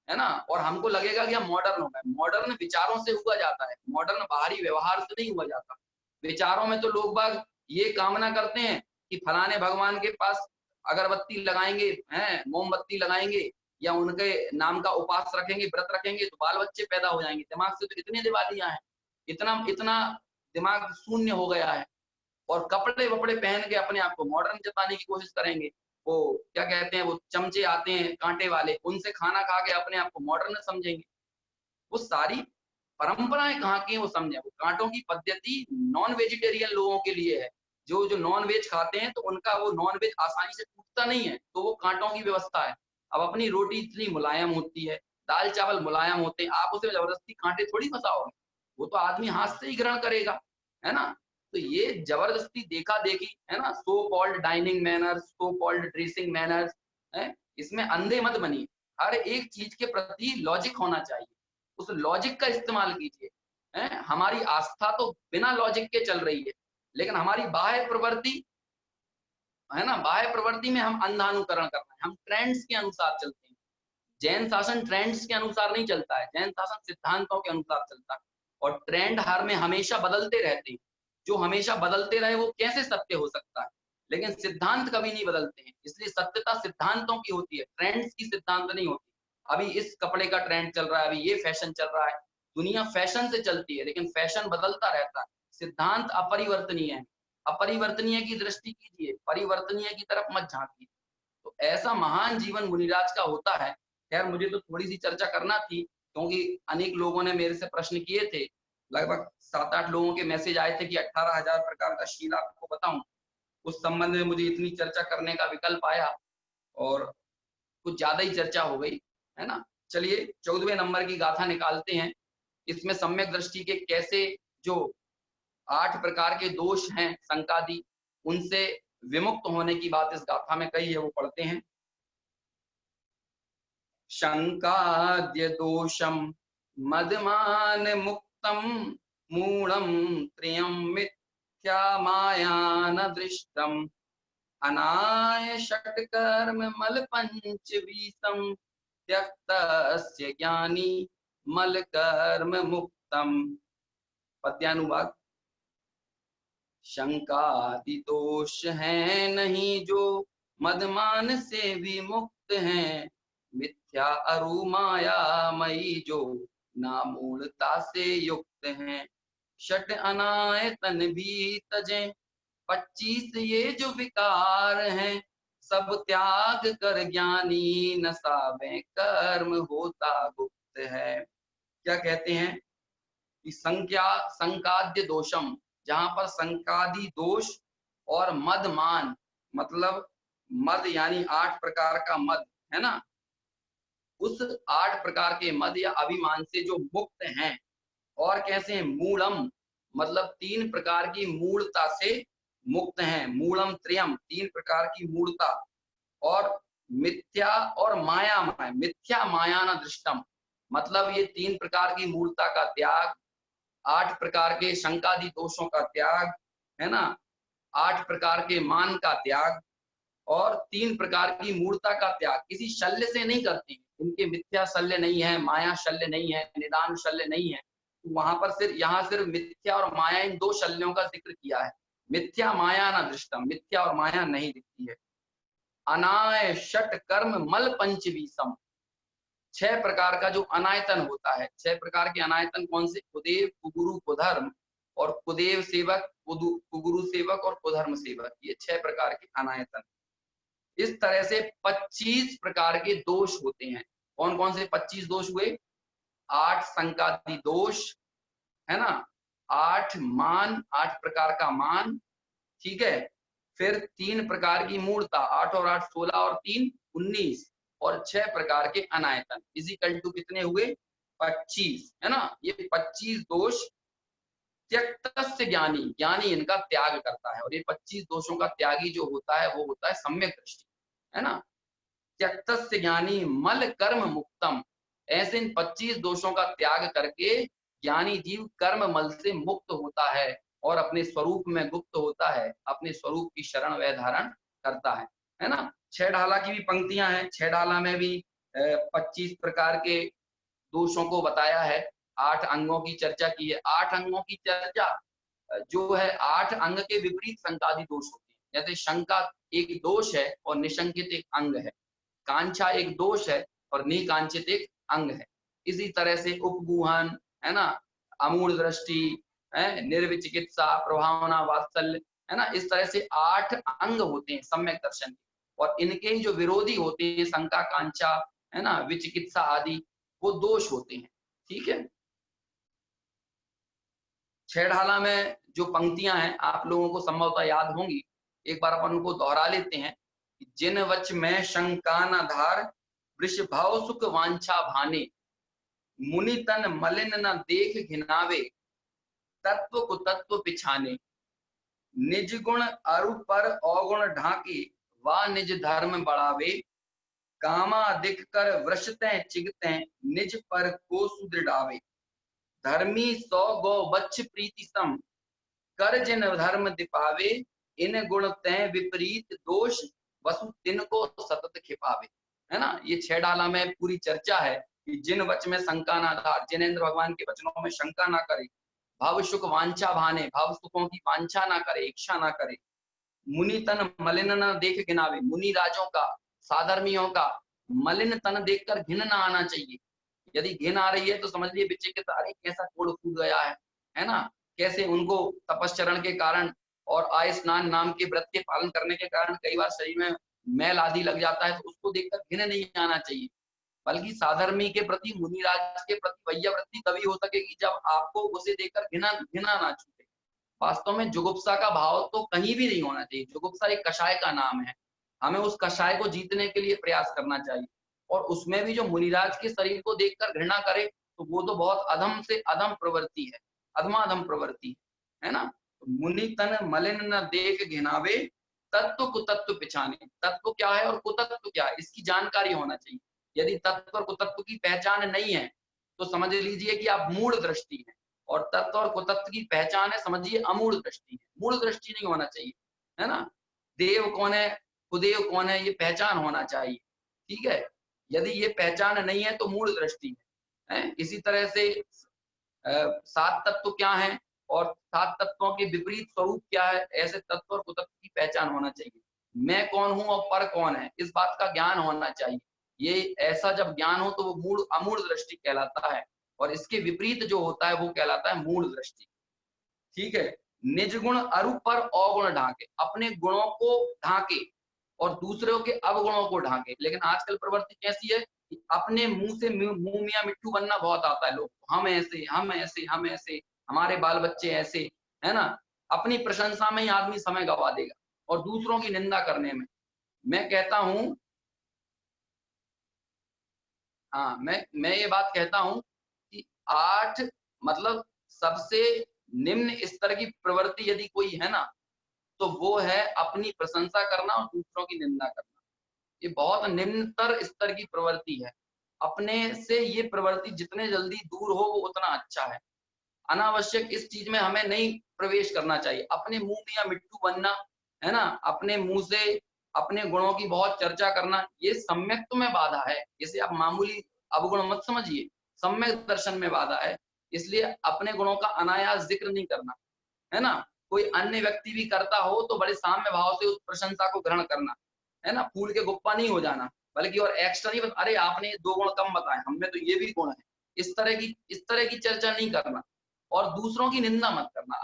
A: है ना। और हमको लगेगा कि हम मॉडर्न हो गए। मॉडर्न विचारों से हुआ जाता है, मॉडर्न बाहरी व्यवहार से नहीं हुआ जाता। विचारों में तो लोग बाग ये कामना करते हैं कि फलाने भगवान के पास अगरबत्ती लगाएंगे, हैं, मोमबत्ती लगाएंगे या उनके नाम का उपास रखेंगे, व्रत रखेंगे तो बाल बच्चे पैदा हो जाएंगे। दिमाग से तो इतने दिवालियां हैं, इतना इतना दिमाग शून्य हो गया है। और कपड़े वपड़े पहन के अपने आप को मॉडर्न जताने की कोशिश करेंगे। वो क्या कहते हैं, वो चमचे आते हैं कांटे वाले, उनसे खाना खा के अपने आप को मॉडर्न समझेंगे। वो सारी परंपराएं कहाँ की हैं वो समझे। वो कांटों की पद्धति नॉन वेजिटेरियन लोगों के लिए है। जो जो नॉन वेज खाते हैं तो उनका वो नॉन वेज आसानी से टूटता नहीं है, तो वो कांटों की व्यवस्था है। अब अपनी रोटी इतनी मुलायम होती है, दाल चावल मुलायम होते हैं, आप उसे जबरदस्ती कांटे थोड़ी फंसाओगे। वो तो आदमी हाथ से ही ग्रहण करेगा, है ना। तो ये जबरदस्ती देखा देखी, है ना, so called dining manners, so called dressing manners, है, इसमें अंधे मत बनिए। हर एक चीज के प्रति लॉजिक होना चाहिए, उस लॉजिक का इस्तेमाल कीजिए। हमारी आस्था तो बिना लॉजिक के चल रही है, लेकिन हमारी बाह्य प्रवृत्ति, है ना, बाह्य प्रवृत्ति में हम अंधानुकरण कर रहे हैं, हम ट्रेंड्स के अनुसार चलते हैं। जैन शासन ट्रेंड्स के अनुसार नहीं चलता है, जैन शासन सिद्धांतों के अनुसार चलता है। और ट्रेंड हर में हमेशा बदलते रहते हैं। जो हमेशा बदलते रहे वो कैसे सत्य हो सकता है? लेकिन सिद्धांत कभी नहीं बदलते हैं, इसलिए सत्यता सिद्धांतों की होती है, ट्रेंड्स की सिद्धांत नहीं होती। अभी इस कपड़े का ट्रेंड चल रहा है, अभी ये फैशन चल रहा है। दुनिया फैशन से चलती है, लेकिन फैशन बदलता रहता है। सिद्धांत अपरिवर्तनीय है। अपरिवर्तनीय की दृष्टि कीजिए, परिवर्तनीय की तरफ मत झांकिए। तो ऐसा महान जीवन मुनिराज का होता है। खैर मुझे तो थोड़ी सी चर्चा करना थी, क्योंकि अनेक लोगों ने मेरे से प्रश्न किए थे। लगभग 7-8 लोगों के मैसेज आए थे कि 18,000 प्रकार का शील आपको बताऊं। उस संबंध में मुझे इतनी चर्चा करने का विकल्प आया और कुछ ज्यादा ही चर्चा हो गई, है ना। चलिए 14वें नंबर की गाथा निकालते हैं। इसमें सम्यक दृष्टि के कैसे जो 8 प्रकार के दोष हैं संकादी, उनसे विमुक्त होने की बात इस गाथा में कही है, वो पढ़ते हैं। शंकाद्य दोषम मदमान मुक्तम मूढ़म त्रियम मिथ्या माया न दृष्टम अनाय षट्कर्म मल पंचवीसम त्यक्तस्य ज्ञानी मल कर्म मुक्तम। पद्यानुवाद। शंकादि दोष है नहीं जो मदमान से विमुक्त हैं, मिथ्या अरु माया मई जो नामूलता से युक्त हैं। षट अनायतन भी तजें 25 ये जो विकार हैं, सब त्याग कर ज्ञानी, नसावें कर्म होता गुप्त है। क्या कहते हैं कि संकाद्य दोषम, जहां पर संकादि दोष और मदमान, मतलब मद यानी 8 प्रकार का मद है ना, उस 8 प्रकार के मद या अभिमान से जो मुक्त हैं, और कैसे हैं, मूलम मतलब 3 प्रकार की मूलता से मुक्त हैं, मूलम त्रयम 3 प्रकार की मूलता, और मिथ्या और माया, मिथ्या माया न दृष्टम, मतलब ये 3 प्रकार की मूलता का त्याग, 8 प्रकार के शंकादि दोषों का त्याग, है ना, 8 प्रकार के मान का त्याग, और 3 प्रकार की मूर्ता का त्याग किसी शल्य से नहीं करती। इनके मिथ्या शल्य नहीं है, माया शल्य नहीं है, निदान शल्य नहीं है। तो वहां पर सिर्फ मिथ्या और माया, इन 2 शल्यों का जिक्र किया है। मिथ्या माया न दृष्टम, मिथ्या और माया नहीं दिखती है। अनाय षट कर्म मल पंचवीसम, 6 प्रकार का जो अनायतन होता है, 6 प्रकार के अनायतन कौन से, कुदेव, कुगुरु, कुधर्म, और कुदेव सेवक, कुगुरु सेवक और कुधर्म सेवक, ये 6 प्रकार के अनायतन। इस तरह से 25 प्रकार के दोष होते हैं। कौन कौन से 25 दोष हुए, 8 संकादि दोष, है ना, 8 मान, 8 प्रकार का मान, ठीक है, फिर 3 प्रकार की मूर्ता, 8 और 8 16 और 3 19, और 6 प्रकार के अनायतन, इजिकल टू कितने हुए, 25, है ना। ये 25 दोष त्यक्तस्य ज्ञानी, ज्ञानी इनका त्याग करता है, और ये 25 दोषों का त्यागी जो होता है वो होता है सम्यक दृष्टि, है ना। त्यक्तस्य ज्ञानी मल कर्म मुक्तम, ऐसे इन 25 दोषों का त्याग करके ज्ञानी जीव कर्म मल से मुक्त होता है और अपने स्वरूप में गुप्त होता है, अपने स्वरूप की शरण वह धारण करता है ना। 6 ढाला की भी पंक्तियां हैं, 6 ढाला में भी 25 प्रकार के दोषों को बताया है, 8 अंगों की चर्चा की है। 8 अंगों की चर्चा जो है, 8 अंग के विपरीत शंकादि दोष होते हैं। जैसे शंका एक दोष है और निशंकित एक अंग है, कांक्षा एक दोष है और निकांचित एक अंग है। इसी तरह से उपगूहन, है ना, अमूढ़ दृष्टि, है, निर्विचिकित्सा, प्रभावना, वात्सल्य, है ना, इस तरह से 8 अंग होते हैं सम्यक दर्शन के, और इनके ही जो विरोधी होते हैं, शंका, कांक्षा, है ना, विचिकित्सा आदि, वो दोष होते हैं, ठीक है। 6 ढाला में जो पंक्तियां हैं आप लोगों को संभवतः याद होंगी, एक बार अपन उनको दोहरा लेते हैं। जिन वच में शंका न धार, वृष भाव सुख वांछा भाने, मुनि तन मलिन न देख घिनावे, तत्व को तत्व पिछाने, निज गुण अरु पर अवगुण ढाके, वा निज धर्म बढ़ावे, कामा दिख कर वृषते चिगते, निज पर को सुदृढ़ावे, धर्मी 100 गौ बच्छ प्रीति सम, कर जिन धर्म दिपावे, इन गुण तय विपरीत दोष, वसु तिन को सतत खिपावे, है ना। ये 6 डाला में पूरी चर्चा है कि जिन वच में शंका ना धार, जिनेन्द्र भगवान के वचनों में शंका ना करे, भाव सुख वांछा भाने, भाव सुखों की वांछा ना करे, इच्छा ना करे, मुनि तन मलिन न देख घिनावे, मुनि राजों का, साधर्मियों का मलिन तन देखकर घिन ना आना चाहिए। यदि घिन आ रही है तो समझ लिए विचिकित्सा, अरे कैसा कोड़ फूट गया है ना, कैसे उनको तपस्चरण के कारण और आय स्नान नाम के व्रत के पालन करने के कारण कई बार शरीर में मैल आदि लग जाता है, तो उसको देखकर घिन नहीं आना चाहिए। बल्कि साधर्मी के प्रति, मुनिराज के प्रति वैयावृत्ति तभी हो सकेगी जब आपको उसे देखकर घिना ना छूटे। वास्तव में जुगुप्सा का भाव तो कहीं भी नहीं होना चाहिए। जुगुप्सा एक कषाय का नाम है, हमें उस कषाय को जीतने के लिए प्रयास करना चाहिए। और उसमें भी जो मुनिराज के शरीर को देखकर घृणा करे तो वो तो बहुत अधम से अधम प्रवृत्ति है, अधमाधम प्रवृत्ति है ना। तो मुनि तन मलिन न देख घिनावे, तत्व कुतत्व पिछाने, तत्व क्या है और कुतत्व क्या है इसकी जानकारी होना चाहिए। यदि तत्व और कुतत्व की पहचान नहीं है तो समझ लीजिए कि आप मूढ़ दृष्टि है, और तत्व और कुतत्व की पहचान है, समझिए अमूढ़ दृष्टि है। मूढ़ दृष्टि नहीं होना चाहिए, है ना। देव कौन है, कुदेव कौन है, ये पहचान होना चाहिए, ठीक है। यदि ये पहचान नहीं है तो मूढ़ दृष्टि है। इसी तरह से 7 तत्व क्या है और 7 तत्वों के विपरीत स्वरूप क्या है, ऐसे तत्व और कुतत्व की पहचान होना चाहिए। मैं कौन हूं और पर कौन है, इस बात का ज्ञान होना चाहिए। ये ऐसा जब ज्ञान हो तो वो मूढ़ अमूढ़ दृष्टि कहलाता है, और इसके विपरीत जो होता है वो कहलाता है मूढ़ दृष्टि, ठीक है। निज गुण अरु पर अवगुण ढाके, अपने गुणों को ढाके और दूसरों के अवगुणों को ढाके। लेकिन आजकल प्रवृत्ति कैसी है कि अपने मुंह से मुंह मियां मिट्ठू बनना बहुत आता है लोग, हम ऐसे हम ऐसे हम ऐसे, हमारे बाल बच्चे ऐसे, है ना। अपनी प्रशंसा में ही आदमी समय गवा देगा और दूसरों की निंदा करने में। मैं कहता हूं, हाँ, मैं ये बात कहता हूं कि 8 मतलब सबसे निम्न स्तर की प्रवृत्ति यदि कोई है ना, तो वो है अपनी प्रशंसा करना और दूसरों की निंदा करना। ये बहुत निम्नतर स्तर की प्रवृत्ति है। अपने से ये प्रवृत्ति जितने जल्दी दूर हो वो उतना अच्छा है। अनावश्यक इस चीज में हमें नहीं प्रवेश करना चाहिए। अपने मुंह में या मिट्टू बनना, है ना, अपने मुंह से अपने गुणों की बहुत चर्चा करना, ये सम्यक्त्व में बाधा है। इसे आप मामूली अवगुण मत समझिए, सम्यक दर्शन में बाधा है। इसलिए अपने गुणों का अनायास जिक्र नहीं करना, है ना। कोई अन्य व्यक्ति भी करता हो तो बड़े साम्य भाव से उस प्रशंसा को ग्रहण करना, है ना। फूल के गुप्पा नहीं हो जाना, बल्कि और एक्स्ट्रा नहीं, अरे आपने 2 गुण कम बताए, हमें तो ये भी गुण है, इस तरह की चर्चा नहीं करना। और दूसरों की निंदा मत करना,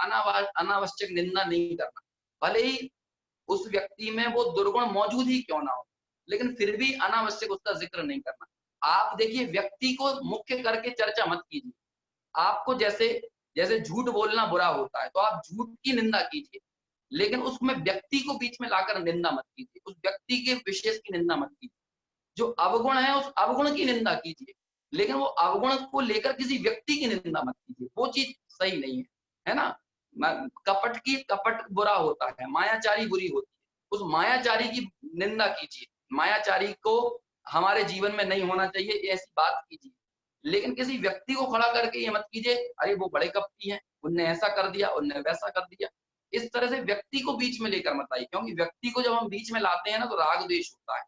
A: अनावश्यक निंदा नहीं करना। भले ही उस व्यक्ति में वो दुर्गुण मौजूद ही क्यों ना हो, लेकिन फिर भी अनावश्यक उसका जिक्र नहीं करना। आप देखिए, व्यक्ति को मुख्य करके चर्चा मत कीजिए। आपको जैसे जैसे झूठ बोलना बुरा होता है तो आप झूठ की निंदा कीजिए, लेकिन उसमें व्यक्ति को बीच में लाकर निंदा मत कीजिए, उस व्यक्ति के विशेष की निंदा मत कीजिए। जो अवगुण है उस अवगुण की निंदा कीजिए, लेकिन वो अवगुण को लेकर किसी व्यक्ति की निंदा मत कीजिए, वो चीज सही नहीं है ना। कपट बुरा होता है, मायाचारी बुरी होती है, उस मायाचारी की निंदा कीजिए। मायाचारी को हमारे जीवन में नहीं होना चाहिए, ऐसी बात कीजिए। लेकिन किसी व्यक्ति को खड़ा करके ये मत कीजिए, अरे वो बड़े कपटी हैं, उनने ऐसा कर दिया, उनने वैसा कर दिया। इस तरह से व्यक्ति को बीच में लेकर मत आइए, क्योंकि व्यक्ति को जब हम बीच में लाते हैं ना तो राग द्वेष होता है।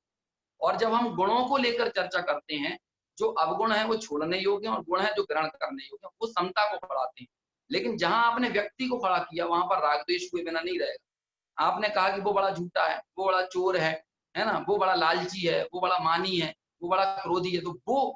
A: और जब हम गुणों को लेकर चर्चा करते हैं, जो अवगुण है वो छोड़ने योग्य और गुण है जो ग्रहण करने योग्य, वो समता को बढ़ाते हैं। लेकिन जहां आपने व्यक्ति को खड़ा किया वहां पर राग द्वेष हुए बिना नहीं रहेगा। आपने कहा कि वो बड़ा झूठा है, वो बड़ा चोर है ना, वो बड़ा लालची है, वो बड़ा मानी है, वो बड़ा क्रोधी है, तो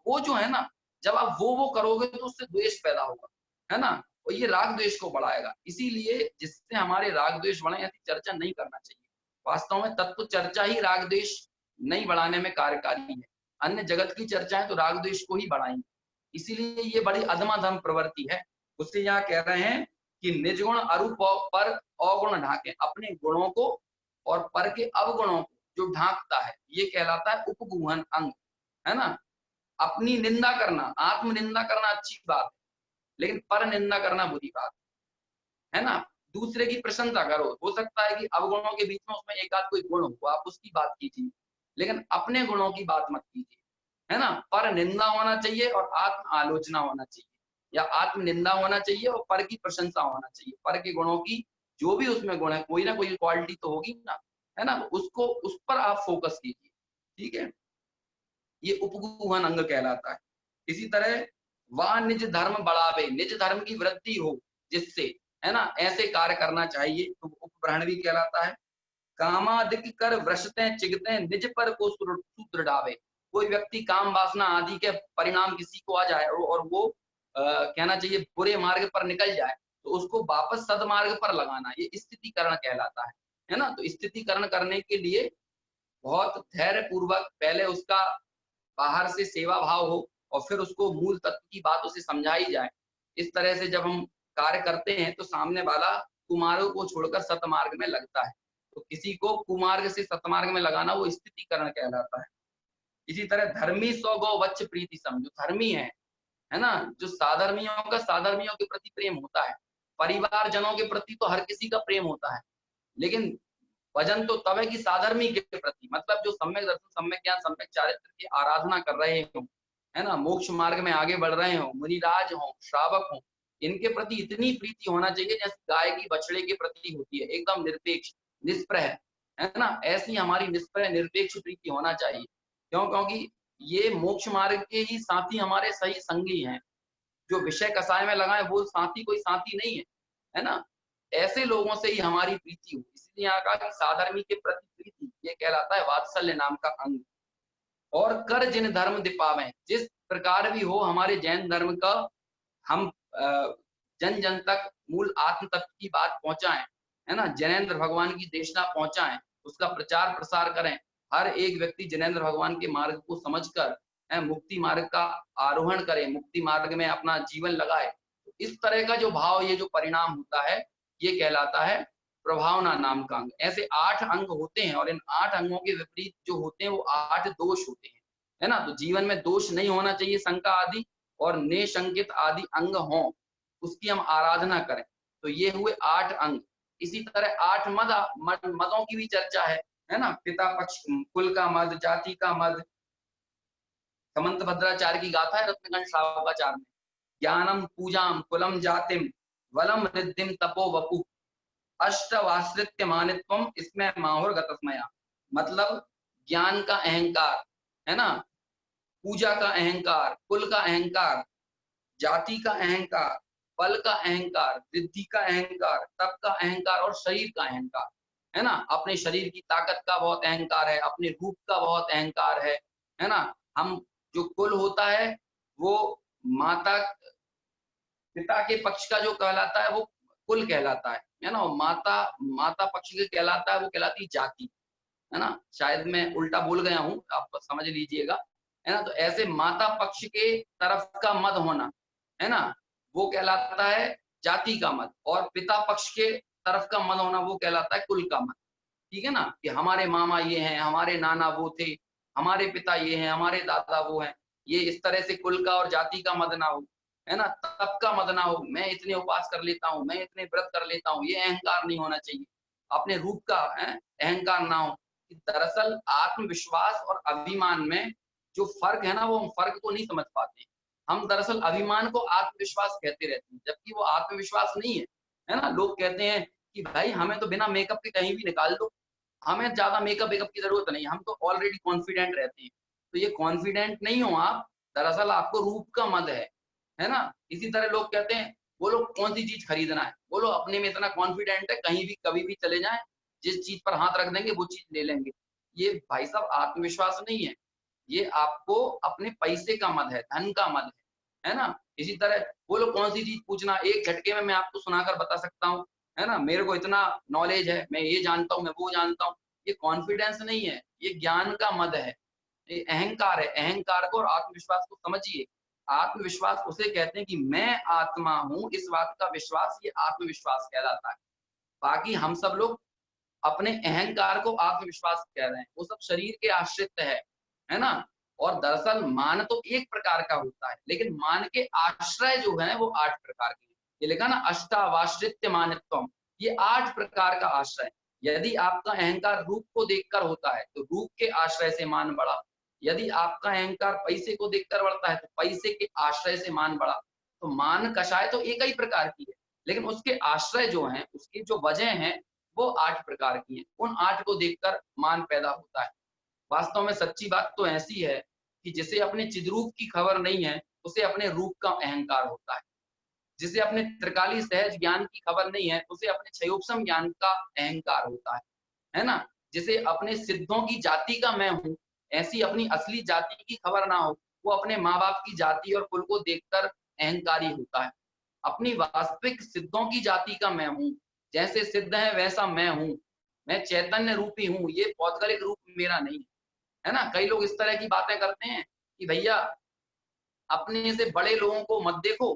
A: वो जो है ना, जब आप वो करोगे तो उससे द्वेष पैदा होगा, है ना। और ये राग द्वेष को बढ़ाएगा। इसीलिए जिससे हमारे राग द्वेष बढ़े ऐसी चर्चा नहीं करना चाहिए। वास्तव में तत्व चर्चा ही राग द्वेष नहीं बढ़ाने में कार्यकारी है। अन्य जगत की चर्चाएं तो राग द्वेष को ही बढ़ाएंगी। इसीलिए ये बड़ी अधमाधम प्रवृत्ति है। उससे यहाँ कह रहे हैं कि निज गुण अरूप पर अवगुण ढाके, अपने गुणों को और पर के अवगुणों को जो ढांकता है ये कहलाता है उपगूहन अंग, है ना। अपनी निंदा करना, आत्म निंदा करना अच्छी बात है, लेकिन पर निंदा करना बुरी बात है ना। दूसरे की प्रशंसा करो, हो सकता है कि अवगुणों के बीच में उसमें एक आध कोई गुण हो, आप उसकी बात कीजिए, लेकिन अपने गुणों की बात मत कीजिए, है ना। पर निंदा होना चाहिए और आत्म आलोचना होना चाहिए, या आत्म निंदा होना चाहिए और पर की प्रशंसा होना चाहिए। पर के गुणों की जो भी उसमें गुण है, कोई ना कोई क्वालिटी तो होगी ना, है ना, उसको उस पर आप फोकस कीजिए, ठीक है। ये उपगूहन अंग कहलाता है। इसी तरह वह निज धर्म बढ़ावे, निज धर्म की वृद्धि हो जिससे, है ना, ऐसे कार्य करना चाहिए, तो उपब्रहण भी कहलाता है। कामादिक कर वृषते चिगते निज पर को सुदृढ़ावे। कोई व्यक्ति काम वासना आदि के परिणाम किसी को आ जाए और वो कहना चाहिए बुरे मार्ग पर निकल जाए, तो उसको वापस सदमार्ग पर लगाना, ये स्थितिकरण कहलाता है ना। तो स्थितिकरण करने के लिए बहुत धैर्य पूर्वक पहले उसका बाहर से सेवा भाव हो और फिर उसको मूल तत्व की बात उसे समझाई जाए। इस तरह से जब हम कार्य करते हैं तो सामने वाला कुमार्ग को छोड़कर सतमार्ग में लगता है। तो किसी को कुमार्ग से सतमार्ग में लगाना वो स्थितिकरण कहलाता है। इसी तरह धर्मी सौ गौ वच्च प्रीति सम, जो धर्मी है ना, जो साधर्मियों का साधर्मियों के प्रति प्रेम होता है, परिवार जनों के प्रति तो हर किसी का प्रेम होता है, लेकिन भजन तो तब है कि साधर्मी के प्रति, मतलब जो सम्यक दर्शन, सम्यक ज्ञान, सम्यक चारित्र की आराधना कर रहे हो, है ना, मोक्ष मार्ग में आगे बढ़ रहे हो, मुनिराज हो, श्रावक हो, इनके प्रति इतनी प्रीति होना चाहिए जैसे गाय की बछड़े के प्रति होती है, एकदम निरपेक्ष, निष्प्रह, है ना। ऐसी हमारी निष्प्रह निरपेक्ष प्रीति होना चाहिए। क्यों? क्योंकि ये मोक्ष मार्ग के ही साथी हमारे सही संगी हैं। जो विषय कसाय में लगाए वो साथी कोई साथी नहीं है ना। ऐसे लोगों से ही हमारी प्रीति हो। इसलिए यहाँ कहा कि साधर्मी के प्रति प्रीति, ये कहलाता है वात्सल्य नाम का अंग। और कर जिन धर्म दिपावे, जिस प्रकार भी हो हमारे जैन धर्म का हम जन जन तक मूल आत्म तत्व की बात पहुंचाएं, है ना, जैनेन्द्र भगवान की देशना पहुंचाएं, उसका प्रचार प्रसार करें। हर एक व्यक्ति जैनेन्द्र भगवान के मार्ग को समझकर मुक्ति मार्ग का आरोहण करे, मुक्ति मार्ग में अपना जीवन लगाए। तो इस तरह का जो भाव, ये जो परिणाम होता है, ये कहलाता है प्रभावना नाम का अंग। ऐसे 8 अंग होते हैं और इन 8 अंगों के विपरीत जो होते हैं वो 8 दोष होते हैं, है ना। तो जीवन में दोष नहीं होना चाहिए, शंका आदि और निशंकित आदि अंग हों, उसकी हम आराधना करें। तो ये हुए 8 अंग। इसी तरह 8 मदों की भी चर्चा है ना। पिता पक्ष, कुल का मद, जाति का मद। समंत भद्राचार्य की गाथा है रत्नगंज श्रावकाचार्य में, ज्ञानम पूजाम कुलम जातिम वलम रिद्धिम तपो वपु अष्टवाश्रित्य मानित्वम इसमें माहुर गतस्मया। मतलब ज्ञान का अहंकार, है ना, पूजा का अहंकार, कुल का अहंकार, जाति का अहंकार, बल का अहंकार, रिद्धि का अहंकार, तप का अहंकार और शरीर का अहंकार, है ना। अपने शरीर की ताकत का बहुत अहंकार है, अपने रूप का बहुत अहंकार है ना। हम जो कुल होता है वो माता पिता के पक्ष का जो कहलाता है वो कुल कहलाता है ना। माता पक्ष के कहलाता है, वो कहलाती जाति, है ना। शायद मैं उल्टा बोल गया हूँ, आप समझ लीजिएगा, है ना। तो ऐसे माता पक्ष के तरफ का मद होना, है ना, वो कहलाता है जाति का मद, और पिता पक्ष के तरफ का मद होना वो कहलाता है कुल का मद। ठीक है ना, कि हमारे मामा ये हैं, हमारे नाना वो थे, हमारे पिता ये हैं, हमारे दादा वो हैं। ये इस तरह से कुल का और जाति का मद ना हो, है ना, तप का मद ना हो, मैं इतने उपास कर लेता हूँ, मैं इतने व्रत कर लेता हूँ, ये अहंकार नहीं होना चाहिए। अपने रूप का अहंकार ना हो। दरअसल आत्मविश्वास और अभिमान में जो फर्क है ना, वो हम फर्क को नहीं समझ पाते। हम दरअसल अभिमान को आत्मविश्वास कहते रहते हैं, जबकि वो आत्मविश्वास नहीं है ना। लोग कहते हैं कि भाई हमें तो बिना मेकअप के कहीं भी निकाल दो, हमें ज्यादा मेकअप की जरूरत नहीं, हम तो ऑलरेडी कॉन्फिडेंट रहते हैं। तो ये कॉन्फिडेंट नहीं हो आप, दरअसल आपको रूप का मद है ना। इसी तरह लोग कहते हैं बोलो कौन सी चीज खरीदना है, बोलो अपने में इतना कॉन्फिडेंट है, कहीं भी कभी भी चले जाएं, जिस चीज पर हाथ रख देंगे वो चीज ले लेंगे। ये भाई साहब आत्मविश्वास नहीं है, ये आपको अपने पैसे का मद है, धन का मद है ना। इसी तरह बोलो कौन सी चीज पूछना, एक झटके में मैं आपको सुनाकर बता सकता हूँ, है ना, मेरे को इतना नॉलेज है, मैं ये जानता हूँ, मैं वो जानता हूँ। ये कॉन्फिडेंस नहीं है, ये ज्ञान का मद है, ये अहंकार है। अहंकार को और आत्मविश्वास को समझिए। आत्मविश्वास उसे कहते हैं कि मैं आत्मा हूँ, इस बात का विश्वास, ये आत्मविश्वास कहलाता है। बाकी हम सब लोग अपने अहंकार को आत्मविश्वास कह रहे हैं, वो सब शरीर के आश्रित है ना। और दरअसल मान तो एक प्रकार का होता है, लेकिन मान के आश्रय जो है वो 8 प्रकार के हैं। ये लिखा ना अष्टावाश्रित्य मानित्वम, ये 8 प्रकार का आश्रय। यदि आपका अहंकार रूप को देखकर होता है तो रूप के आश्रय से मान बढ़ा, यदि आपका अहंकार पैसे को देखकर बढ़ता है तो पैसे के आश्रय से मान बढ़ा। तो मान कषाय तो एक ही प्रकार की है, लेकिन उसके आश्रय जो हैं, उसकी जो वजह है वो 8 प्रकार की हैं। उन 8 को देखकर मान पैदा होता है। वास्तव में सच्ची बात तो ऐसी है कि जिसे अपने चिद्रूप की खबर नहीं है, उसे अपने रूप का अहंकार होता है। जिसे अपने त्रिकाली सहज ज्ञान की खबर नहीं है, उसे अपने क्षयोपम ज्ञान का अहंकार होता है ना। जिसे अपने सिद्धों की जाति का मैं हूँ, ऐसी अपनी असली जाति की खबर ना हो, वो अपने माँ बाप की जाति और कुल को देखकर अहंकारी होता है। अपनी वास्तविक सिद्धों की जाति का मैं हूँ, जैसे सिद्ध है वैसा मैं हूँ, मैं चैतन्य रूपी हूँ, ये पौद्गलिक रूप मेरा नहीं है ना। कई लोग इस तरह की बातें करते हैं कि भैया अपने से बड़े लोगों को मत देखो,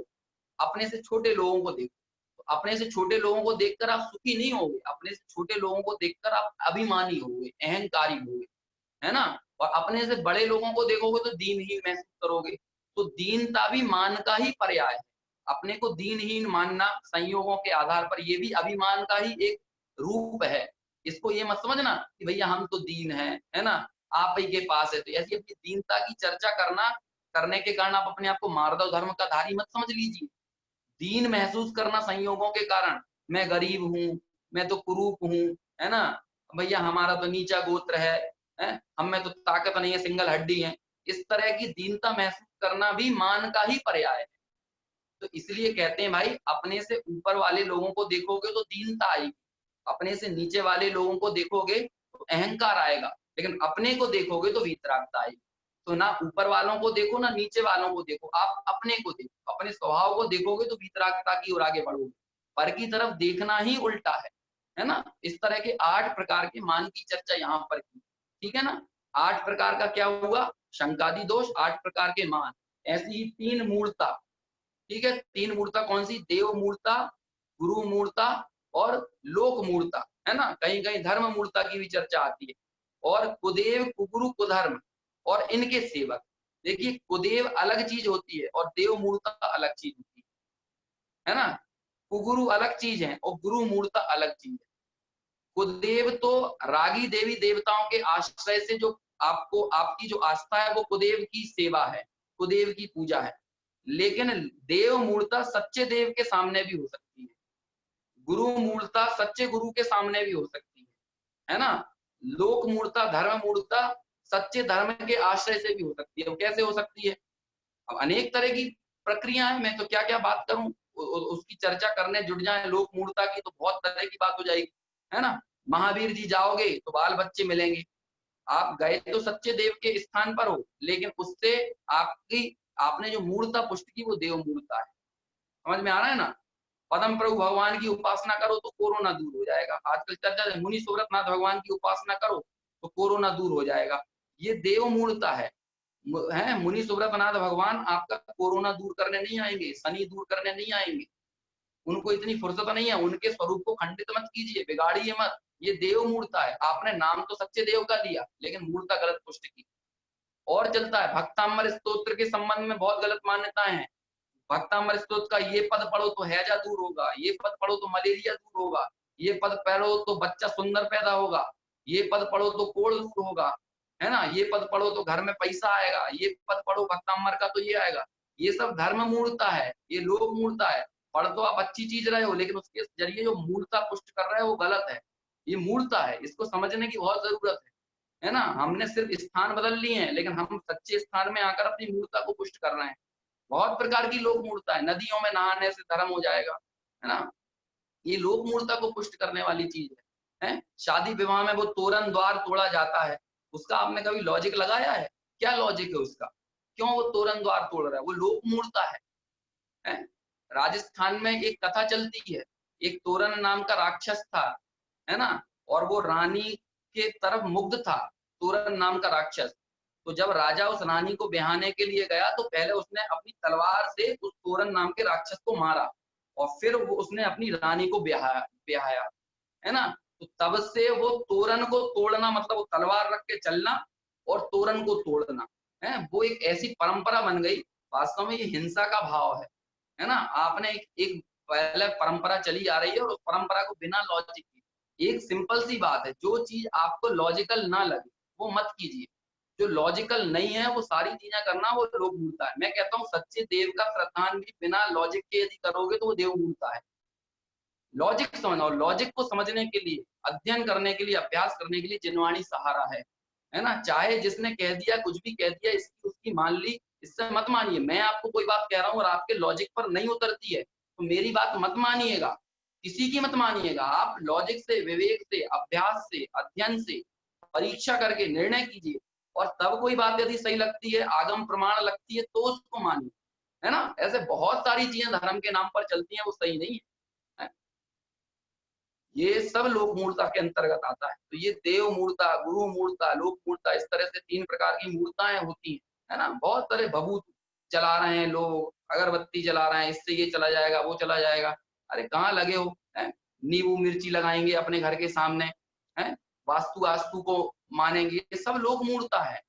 A: अपने से छोटे लोगों को देखो। तो अपने से छोटे लोगों को देखकर आप सुखी नहीं होगे, अपने से छोटे लोगों को देखकर आप अभिमानी होगे, अहंकारी होगे, है ना। और अपने से बड़े लोगों को देखोगे तो दीनहीन महसूस करोगे। तो दीनता भी मान का ही पर्याय है। अपने को दीनहीन मानना संयोगों के आधार पर, ये भी अभिमान का ही एक रूप है। इसको ये मत समझना कि भैया हम तो दीन है ना, आप ही के पास है। तो ऐसी अपनी दीनता की चर्चा करने के कारण आप अपने आप को मार्दव धर्म का धारी मत समझ लीजिए। दीन महसूस करना संयोगों के कारण, मैं गरीब हूँ, मैं तो कुरूप हूँ, है ना, भैया हमारा तो नीचा गोत्र है, हम में तो ताकत नहीं है, सिंगल हड्डी है। इस तरह की दीनता महसूस करना भी मान का ही पर्याय है। तो इसलिए कहते हैं भाई अपने से ऊपर वाले लोगों को देखोगे तो दीनता आएगी, अपने से नीचे वाले लोगों को देखोगे तो अहंकार आएगा, लेकिन अपने को देखोगे तो वीतरागता आएगी। तो ना ऊपर वालों को देखो ना नीचे वालों को देखो, आप अपने को देखो, अपने स्वभाव को देखोगे तो वीतरागता की ओर आगे बढ़ोगे। पर की तरफ देखना ही उल्टा है ना। इस तरह के 8 प्रकार के मान की चर्चा यहाँ पर की, ठीक है ना। 8 प्रकार का क्या हुआ, शंकादि दोष, 8 प्रकार के मान। ऐसी ही 3 मूर्ता, ठीक है, 3 मूर्ता कौन सी, देव मूर्ता, गुरु मूर्ता और लोक मूर्ता, है ना। कहीं कहीं धर्म मूर्ता की भी चर्चा आती है। और कुदेव, कुगुरु, कुधर्म और इनके सेवक। देखिए कुदेव अलग चीज होती है और देव मूर्ता अलग चीज होती है ना। कुगुरु अलग चीज है और गुरु मूर्ता अलग चीज है। कुदेव तो रागी देवी देवताओं के आश्रय से जो आपको, आपकी जो आस्था है वो कुदेव की सेवा है, कुदेव की पूजा है। लेकिन देव मूर्ता सच्चे देव के सामने भी हो सकती है, गुरु मूर्ता सच्चे गुरु के सामने भी हो सकती है ना। लोक मूर्ता, धर्म मूर्ता सच्चे धर्म के आश्रय से भी हो सकती है। वो कैसे हो सकती है, अब अनेक तरह की प्रक्रिया है, मैं तो क्या क्या बात करूं, उसकी चर्चा करने जुट जाए लोक मूर्ता की तो बहुत तरह की बात हो जाएगी, है ना। महावीर जी जाओगे तो बाल बच्चे मिलेंगे, आप गए तो सच्चे देव के स्थान पर हो, लेकिन उससे आपकी, आपने जो मूर्ता पुष्ट की वो देव मूर्ता है। समझ में आ रहा है ना। पदम प्रभु भगवान की उपासना करो तो कोरोना दूर हो जाएगा। आजकल चर्चा है मुनि सुव्रतनाथ भगवान की उपासना करो तो कोरोना दूर हो जाएगा। ये देव मूर्ता है मुनि सुव्रतनाथ भगवान आपका कोरोना दूर करने नहीं आएंगे, शनि दूर करने नहीं आएंगे, उनको इतनी फुर्सत नहीं है। उनके स्वरूप को खंडित मत कीजिए, बिगाड़िए मत। ये देव मूर्ता है, आपने नाम तो सच्चे देव का लिया लेकिन मूर्ता गलत पुष्ट की। और चलता है भक्तांबर स्तोत्र के संबंध में बहुत गलत मान्यताएं हैं। भक्तांबर स्तोत्र का ये पद पढ़ो तो हैजा दूर होगा, ये पद पढ़ो तो मलेरिया दूर होगा, ये पद पढ़ो तो बच्चा सुंदर पैदा होगा, ये पद पढ़ो तो कोढ़ दूर होगा, है ना। ये पद पढ़ो तो घर में पैसा आएगा, ये पद पढ़ो भक्तांबर का तो ये आएगा। ये सब धर्म मूर्ता है, ये लोक मूर्ता है। पढ़ तो आप अच्छी चीज रहे हो लेकिन उसके जरिए जो मूर्ता पुष्ट कर रहे हो वो गलत है। ये मूर्ता है, इसको समझने की बहुत जरूरत है ना। हमने सिर्फ स्थान बदल लिए हैं लेकिन हम सच्चे स्थान में आकर अपनी मूर्ता को पुष्ट कर रहे हैं। बहुत प्रकार की लोक मूर्ता है, नदियों में नहाने से धर्म हो जाएगा, है ना। ये लोक मूर्ता को पुष्ट करने वाली चीज है। शादी विवाह में वो तोरण द्वार तोड़ा जाता है, उसका आपने कभी लॉजिक लगाया है, क्या लॉजिक है उसका, क्यों वो तोरण द्वार तोड़ रहा है, वो लोक मूर्ता है? राजस्थान में एक कथा चलती है, एक तोरण नाम का राक्षस था, है ना, और वो रानी के तरफ मुग्ध था, तोरण नाम का राक्षस। तो जब राजा उस रानी को ब्याहने के लिए गया तो पहले उसने अपनी तलवार से उस तोरण नाम के राक्षस को मारा और फिर वो उसने अपनी रानी को ब्याहाया, है ना। तो तब से वो तोरण को तोड़ना मतलब वो तलवार रख के चलना और तोरण को तोड़ना है, वो एक ऐसी परंपरा बन गई। वास्तव में ये हिंसा का भाव है ना। आपने एक पहले परंपरा चली आ रही है और उस परंपरा को बिना लॉजिक की, एक सिंपल सी बात है, जो चीज आपको लॉजिकल ना लगे वो मत कीजिए। जो लॉजिकल नहीं है वो सारी चीजें करना वो लोक मूर्ता है। मैं कहता हूँ सच्चे देव का प्रधान भी बिना लॉजिक के यदि करोगे तो वो देव मूर्ता है। लॉजिक समझना, और लॉजिक को समझने के लिए, अध्ययन करने के लिए, अभ्यास करने के लिए जिनवाणी सहारा है ना। चाहे जिसने कह दिया, कुछ भी कह दिया, इसकी उसकी मान ली, इससे मत मानिए। मैं आपको कोई बात कह रहा हूँ और आपके लॉजिक पर नहीं उतरती है तो मेरी बात मत मानिएगा, किसी की मत मानिएगा। आप लॉजिक से, विवेक से, अभ्यास से, अध्ययन से परीक्षा करके निर्णय कीजिए और तब कोई बात यदि सही लगती है, आगम प्रमाण लगती है तो उसको मानिए, है ना। ऐसे बहुत सारी चीजें धर्म के नाम पर चलती हैं वो सही नहीं है। ये सब लोक मूर्ता के अंतर्गत आता है। तो ये देव मूर्ता, गुरु मूर्ता, लोक मूर्ता, इस तरह से 3 प्रकार की मूर्ताएं होती है ना। बहुत सारे भभूत चला रहे हैं लोग, अगरबत्ती जला रहे हैं, इससे ये चला जाएगा, वो चला जाएगा। अरे कहाँ लगे हो, है? नींबू मिर्ची लगाएंगे अपने घर के सामने, है, वास्तु आस्तु को मानेंगे, ये सब लोक मूर्ता है।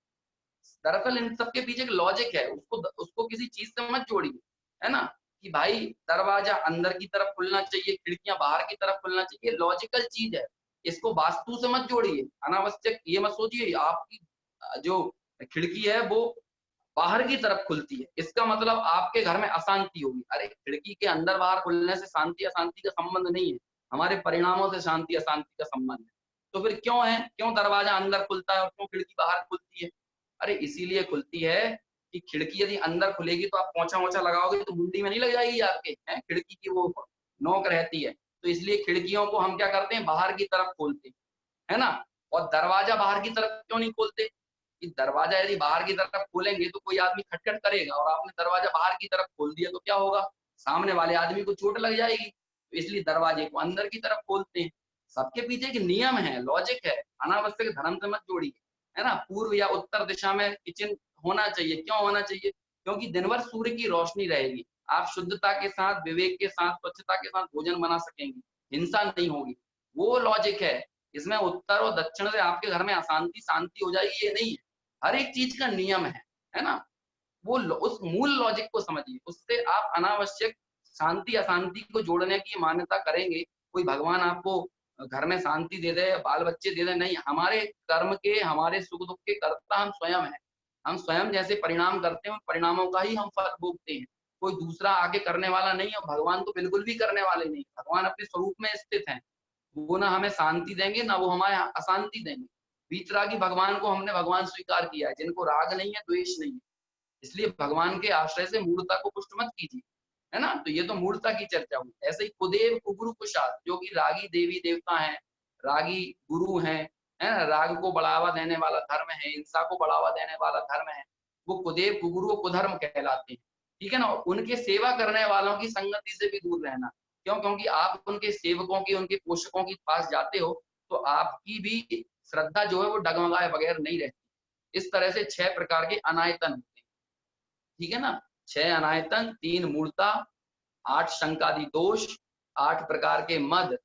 A: दरअसल इन सबके पीछे एक लॉजिक है, उसको उसको किसी चीज से मत जोड़िए, है ना। कि भाई दरवाजा अंदर की तरफ खुलना चाहिए, खिड़कियां बाहर की तरफ खुलना चाहिए, लॉजिकल चीज है। इसको वास्तु से मत जोड़िए, अनावश्यक ये मत सोचिए आपकी जो खिड़की है वो बाहर की तरफ खुलती है इसका मतलब आपके घर में अशांति होगी। अरे खिड़की के अंदर बाहर खुलने से शांति अशांति का संबंध नहीं है, हमारे परिणामों से शांति अशांति का संबंध है। तो फिर क्यों है, क्यों दरवाजा अंदर खुलता है और क्यों खिड़की बाहर खुलती है? अरे इसीलिए खुलती है कि खिड़की यदि अंदर खुलेगी तो आप पोंछा वोछा लगाओगे तो मुंडी में नहीं लग जाएगी आपके, हैं, खिड़की की वो नोक रहती है। तो इसलिए खिड़कियों को हम क्या करते हैं, बाहर की तरफ खोलते हैं, है ना। और दरवाजा बाहर की तरफ क्यों नहीं खोलते, कि दरवाजा यदि बाहर की तरफ खोलेंगे तो कोई आदमी खटखट करेगा और आपने दरवाजा बाहर की तरफ खोल दिया तो क्या होगा, सामने वाले आदमी को चोट लग जाएगी। इसलिए दरवाजे को अंदर की तरफ खोलते हैं। सबके पीछे एक नियम है, लॉजिक है। अनावश्यक धर्म से मत जोड़िए, है ना। पूर्व या उत्तर दिशा में किचन होना चाहिए। क्यों होना चाहिए? क्योंकि दिन भर सूर्य की रोशनी रहेगी, आप शुद्धता के साथ, विवेक के साथ, स्वच्छता के साथ भोजन बना सकेंगे, हिंसा नहीं होगी। वो लॉजिक है। इसमें उत्तर और दक्षिण से आपके घर में अशांति शांति हो जाएगी, ये नहीं है। हर एक चीज का नियम है ना। वो उस मूल लॉजिक को समझिए, उससे आप अनावश्यक शांति अशांति को जोड़ने की मान्यता करेंगे। कोई भगवान आपको घर में शांति दे दे, बाल बच्चे दे दे, नहीं। हमारे कर्म के, हमारे सुख दुख के कर्ता हम स्वयं हैं। हम स्वयं जैसे परिणाम करते हैं, उन परिणामों का ही हम फल भोगते हैं। कोई दूसरा आगे करने वाला नहीं है। भगवान तो बिल्कुल भी करने वाले नहीं। भगवान अपने स्वरूप में स्थित हैं। वो ना हमें शांति देंगे, ना वो हमारे अशांति देंगे। वीतरागी भगवान को हमने भगवान स्वीकार किया है, जिनको राग नहीं है, द्वेष नहीं है। इसलिए भगवान के आश्रय से मूर्ता को पुष्ट मत कीजिए, है ना। तो ये तो मूर्ता की चर्चा हुई। ऐसे ही कुदेव कुगुरु कुशाल, जो कि रागी देवी देवता हैं, रागी गुरु हैं, है ना। राग को बढ़ावा देने वाला धर्म है, हिंसा को बढ़ावा देने वाला धर्म है। वो कुदेव कुगुरु कुधर्म कहलाते हैं, ठीक है ना। उनके सेवा करने वालों की संगति से भी दूर रहना। क्यों? क्योंकि आप उनके सेवकों की, उनके पोषकों के पास जाते हो तो आपकी भी श्रद्धा जो है वो डगमगाए बगैर नहीं रहती। इस तरह से 6 प्रकार के अनायतन होते हैं, ठीक है ना। 6 अनायतन, 3 मूर्ता, 8 शंकादि दोष, 8 प्रकार के मद।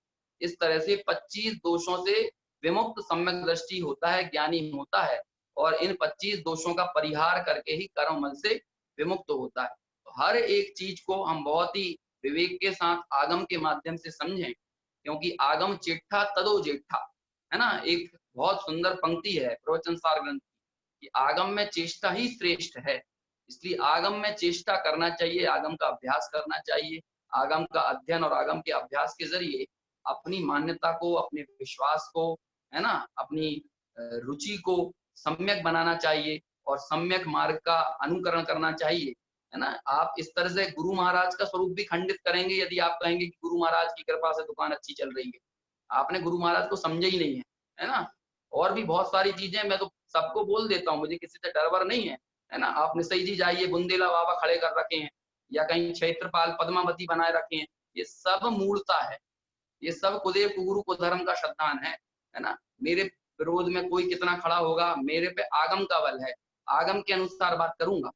A: इस तरह से 25 दोषों से विमुक्त सम्यक दृष्टि होता है, ज्ञानी होता है। और इन 25 दोषों का परिहार करके ही कर्म मल से विमुक्त होता है। तो हर एक चीज को हम बहुत ही विवेक के साथ आगम के माध्यम से समझें, क्योंकि आगम चेठा तदो जेठा, है ना। एक बहुत सुंदर पंक्ति है प्रवचन सार ग्रंथ की, कि आगम में चेष्टा ही श्रेष्ठ है। इसलिए आगम में चेष्टा करना चाहिए, आगम का अभ्यास करना चाहिए। आगम का अध्ययन और आगम के अभ्यास के जरिए अपनी मान्यता को, अपने विश्वास को, है ना, अपनी रुचि को सम्यक बनाना चाहिए और सम्यक मार्ग का अनुकरण करना चाहिए, है ना। आप इस तरह से गुरु महाराज का स्वरूप भी खंडित करेंगे यदि आप कहेंगे कि गुरु महाराज की कृपा से दुकान अच्छी चल रही है। आपने गुरु महाराज को समझे ही नहीं है ना। और भी बहुत सारी चीजें, मैं तो सबको बोल देता हूँ, मुझे किसी से डर वर नहीं है ना। आप निसई जी जाइए, बुंदेला बाबा खड़े कर रखे हैं, या कहीं क्षेत्रपाल पद्मावती बनाए रखे हैं। ये सब मूर्ता है, ये सब कुदेव कुगुरु को धर्म का श्रद्धान है ना। मेरे विरोध में कोई कितना खड़ा होगा, मेरे पे आगम का बल है, आगम के अनुसार बात करूंगा।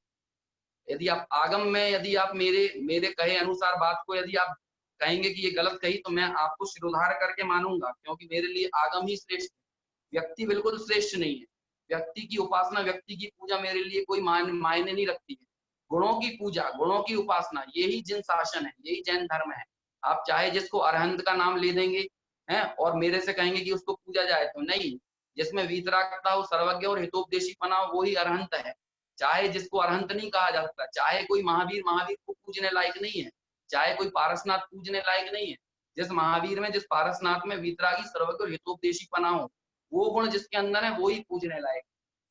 A: यदि आप आगम में, यदि आप मेरे मेरे कहे अनुसार बात को यदि आप कहेंगे कि ये गलत कही, तो मैं आपको शिरोधार करके मानूंगा, क्योंकि मेरे लिए आगम ही श्रेष्ठ है। व्यक्ति बिल्कुल श्रेष्ठ नहीं है। व्यक्ति की उपासना, व्यक्ति की पूजा मेरे लिए कोई मायने नहीं रखती है। गुणों की पूजा, गुणों की उपासना, यही जिन शासन है, यही जैन धर्म है। आप चाहे जिसको अरहंत का नाम ले देंगे हैं और मेरे से कहेंगे कि उसको पूजा जाए, तो नहीं। जिसमें वीतरागता हो, सर्वज्ञ और हितोपदेशी पना हो, वो ही अरहंत है। चाहे जिसको अरहंत नहीं कहा जा सकता, चाहे कोई महावीर, महावीर को पूजने लायक नहीं है। चाहे कोई पारसनाथ पूजने लायक नहीं है। जिस महावीर में, जिस पारसनाथ में वीतरागी, सर्वज्ञ और हितोपदेशी पना हो, वो गुण जिसके अंदर है, वो ही पूजने लायक।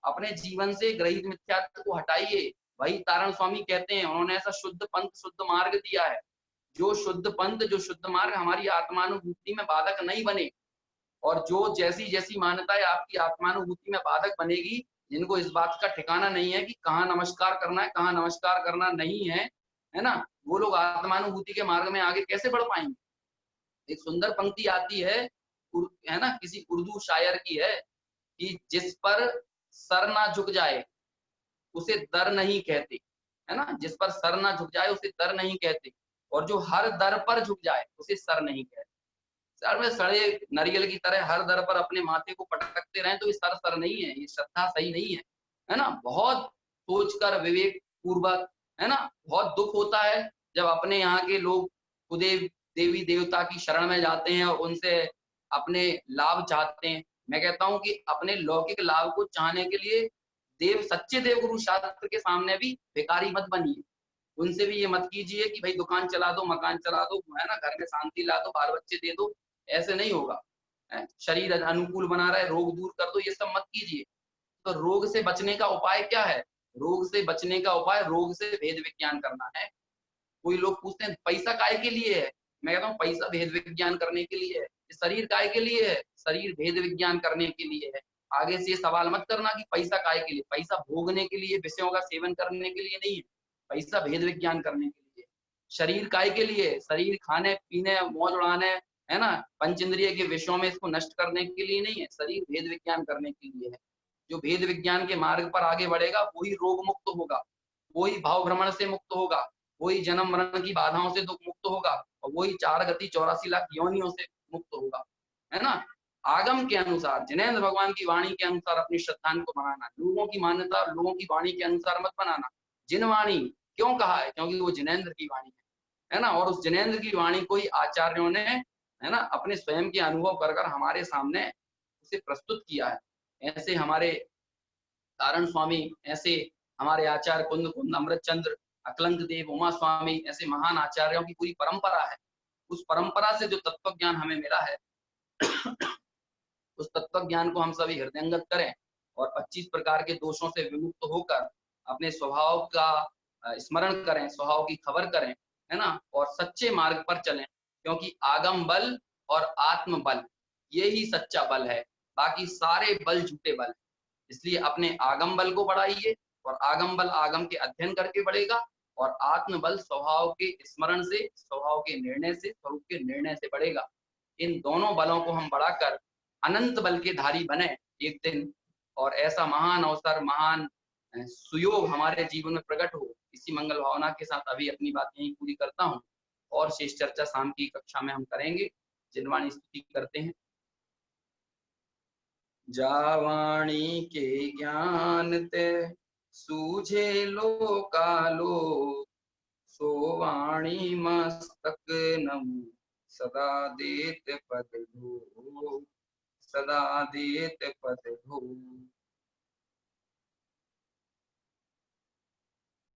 A: अपने जीवन से ग्रहित मिथ्यात्व को हटाइए। वही तारण स्वामी कहते हैं, उन्होंने ऐसा शुद्ध पंथ, शुद्ध मार्ग दिया है, जो शुद्ध पंथ, जो शुद्ध मार्ग हमारी आत्मानुभूति में बाधक नहीं बने। और जो जैसी जैसी मान्यताएं आपकी आत्मानुभूति में बाधक बनेगी, जिनको इस बात का ठिकाना नहीं है कि कहाँ नमस्कार करना है, कहाँ नमस्कार करना नहीं है ना, वो लोग आत्मानुभूति के मार्ग में आगे कैसे बढ़ पाएंगे। एक सुंदर पंक्ति आती है ना, किसी उर्दू शायर की है, कि जिस पर सर ना झुक जाए उसे दर नहीं कहते, है ना। जिस पर सर ना झुक जाए उसे दर नहीं कहते, और जो हर दर पर झुक जाए उसे सर नहीं कहते। सर में सड़े नारियल की तरह हर दर पर अपने माथे को पटकते रहें तो ये सर नहीं है, ये श्रद्धा सही नहीं है ना। बहुत सोचकर, विवेक पूर्वक, है ना। बहुत दुख होता है जब अपने यहाँ के लोग कुदेव देवी देवता की शरण में जाते हैं और उनसे अपने लाभ चाहते हैं। मैं कहता हूँ कि अपने लौकिक लाभ को चाहने के लिए सच्चे देवगुरु शास्त्र के सामने भी भिखारी मत बनिए। उनसे भी ये मत कीजिए कि भाई दुकान चला दो, मकान चला दो, है ना, घर में शांति ला दो, बाल बच्चे दे दो। ऐसे नहीं होगा। शरीर अनुकूल बना रहे, रोग दूर कर दो, ये सब मत कीजिए। तो रोग से बचने का उपाय क्या है? रोग से बचने का उपाय, रोग से भेद विज्ञान करना है। कोई लोग पूछते हैं पैसा काय के लिए है? मैं कहता हूँ पैसा भेद विज्ञान करने के लिए है। शरीर काय के लिए है? शरीर भेद विज्ञान करने के लिए है। आगे से ये सवाल मत करना कि पैसा काय के लिए। पैसा भोगने के लिए, विषयों का सेवन करने के लिए नहीं है। पैसा भेद विज्ञान करने के लिए। शरीर काय के लिए, शरीर खाने पीने मौज उड़ाने, है ना, पंचेंद्रिय के विषयों में इसको नष्ट करने के लिए नहीं है, शरीर भेद विज्ञान करने के लिए है। जो भेद विज्ञान के मार्ग पर आगे बढ़ेगा वही रोग मुक्त होगा, वही भाव भ्रमण से मुक्त होगा, वही जन्म मरण की बाधाओं से दुख मुक्त होगा, और वही 4 गति 84 लाख योनियों से मुक्त होगा, है ना। आगम के अनुसार, जिनेंद्र भगवान की वाणी के अनुसार अपनी श्रद्धान को बनाना, लोगों की मान्यता और लोगों की वाणी के अनुसार मत बनाना। जिनवाणी क्यों कहा है, क्योंकि वो जिनेंद्र की वाणी है ना, और उस जिनेंद्र की वाणी को ही आचार्यों ने, है ना, अपने स्वयं के अनुभव कर कर हमारे सामने उसे प्रस्तुत किया है। ऐसे हमारे कारण स्वामी, ऐसे हमारे आचार्य कुंद कुंद अमृत चंद्र अकलंक देव उमा स्वामी, ऐसे महान आचार्यों की पूरी परंपरा है। उस परंपरा से जो तत्व ज्ञान हमें मिला है उस तत्व ज्ञान को हम सभी हृदयंगत करें और 25 प्रकार के दोषों से विमुक्त होकर अपने स्वभाव का स्मरण करें, स्वभाव की खबर करें, है ना, और सच्चे मार्ग पर चलें, क्योंकि आगम बल और आत्म बल ये ही सच्चा बल है, बाकी सारे बल झूठे बल। इसलिए अपने आगम बल को बढ़ाइए, और आगम बल आगम के अध्ययन करके बढ़ेगा, और आत्म बल स्वभाव के स्मरण से, स्वभाव के निर्णय से, स्वरूप के निर्णय से बढ़ेगा। इन दोनों बलों को हम बढ़ाकर अनंत बल के धारी बने एक दिन, और ऐसा महान अवसर, महान सुयोग हमारे जीवन में प्रकट हो। इसी मंगल भावना के साथ अभी अपनी बात यहीं पूरी करता हूँ, और शेष चर्चा शाम की कक्षा में हम करेंगे। जिनवाणी स्तुति करते हैं। जावाणी के ज्ञान ते सूझे लोकालो, सोवाणी मस्तक नमो सदा देत पद ढो, सदा देत पद ढो।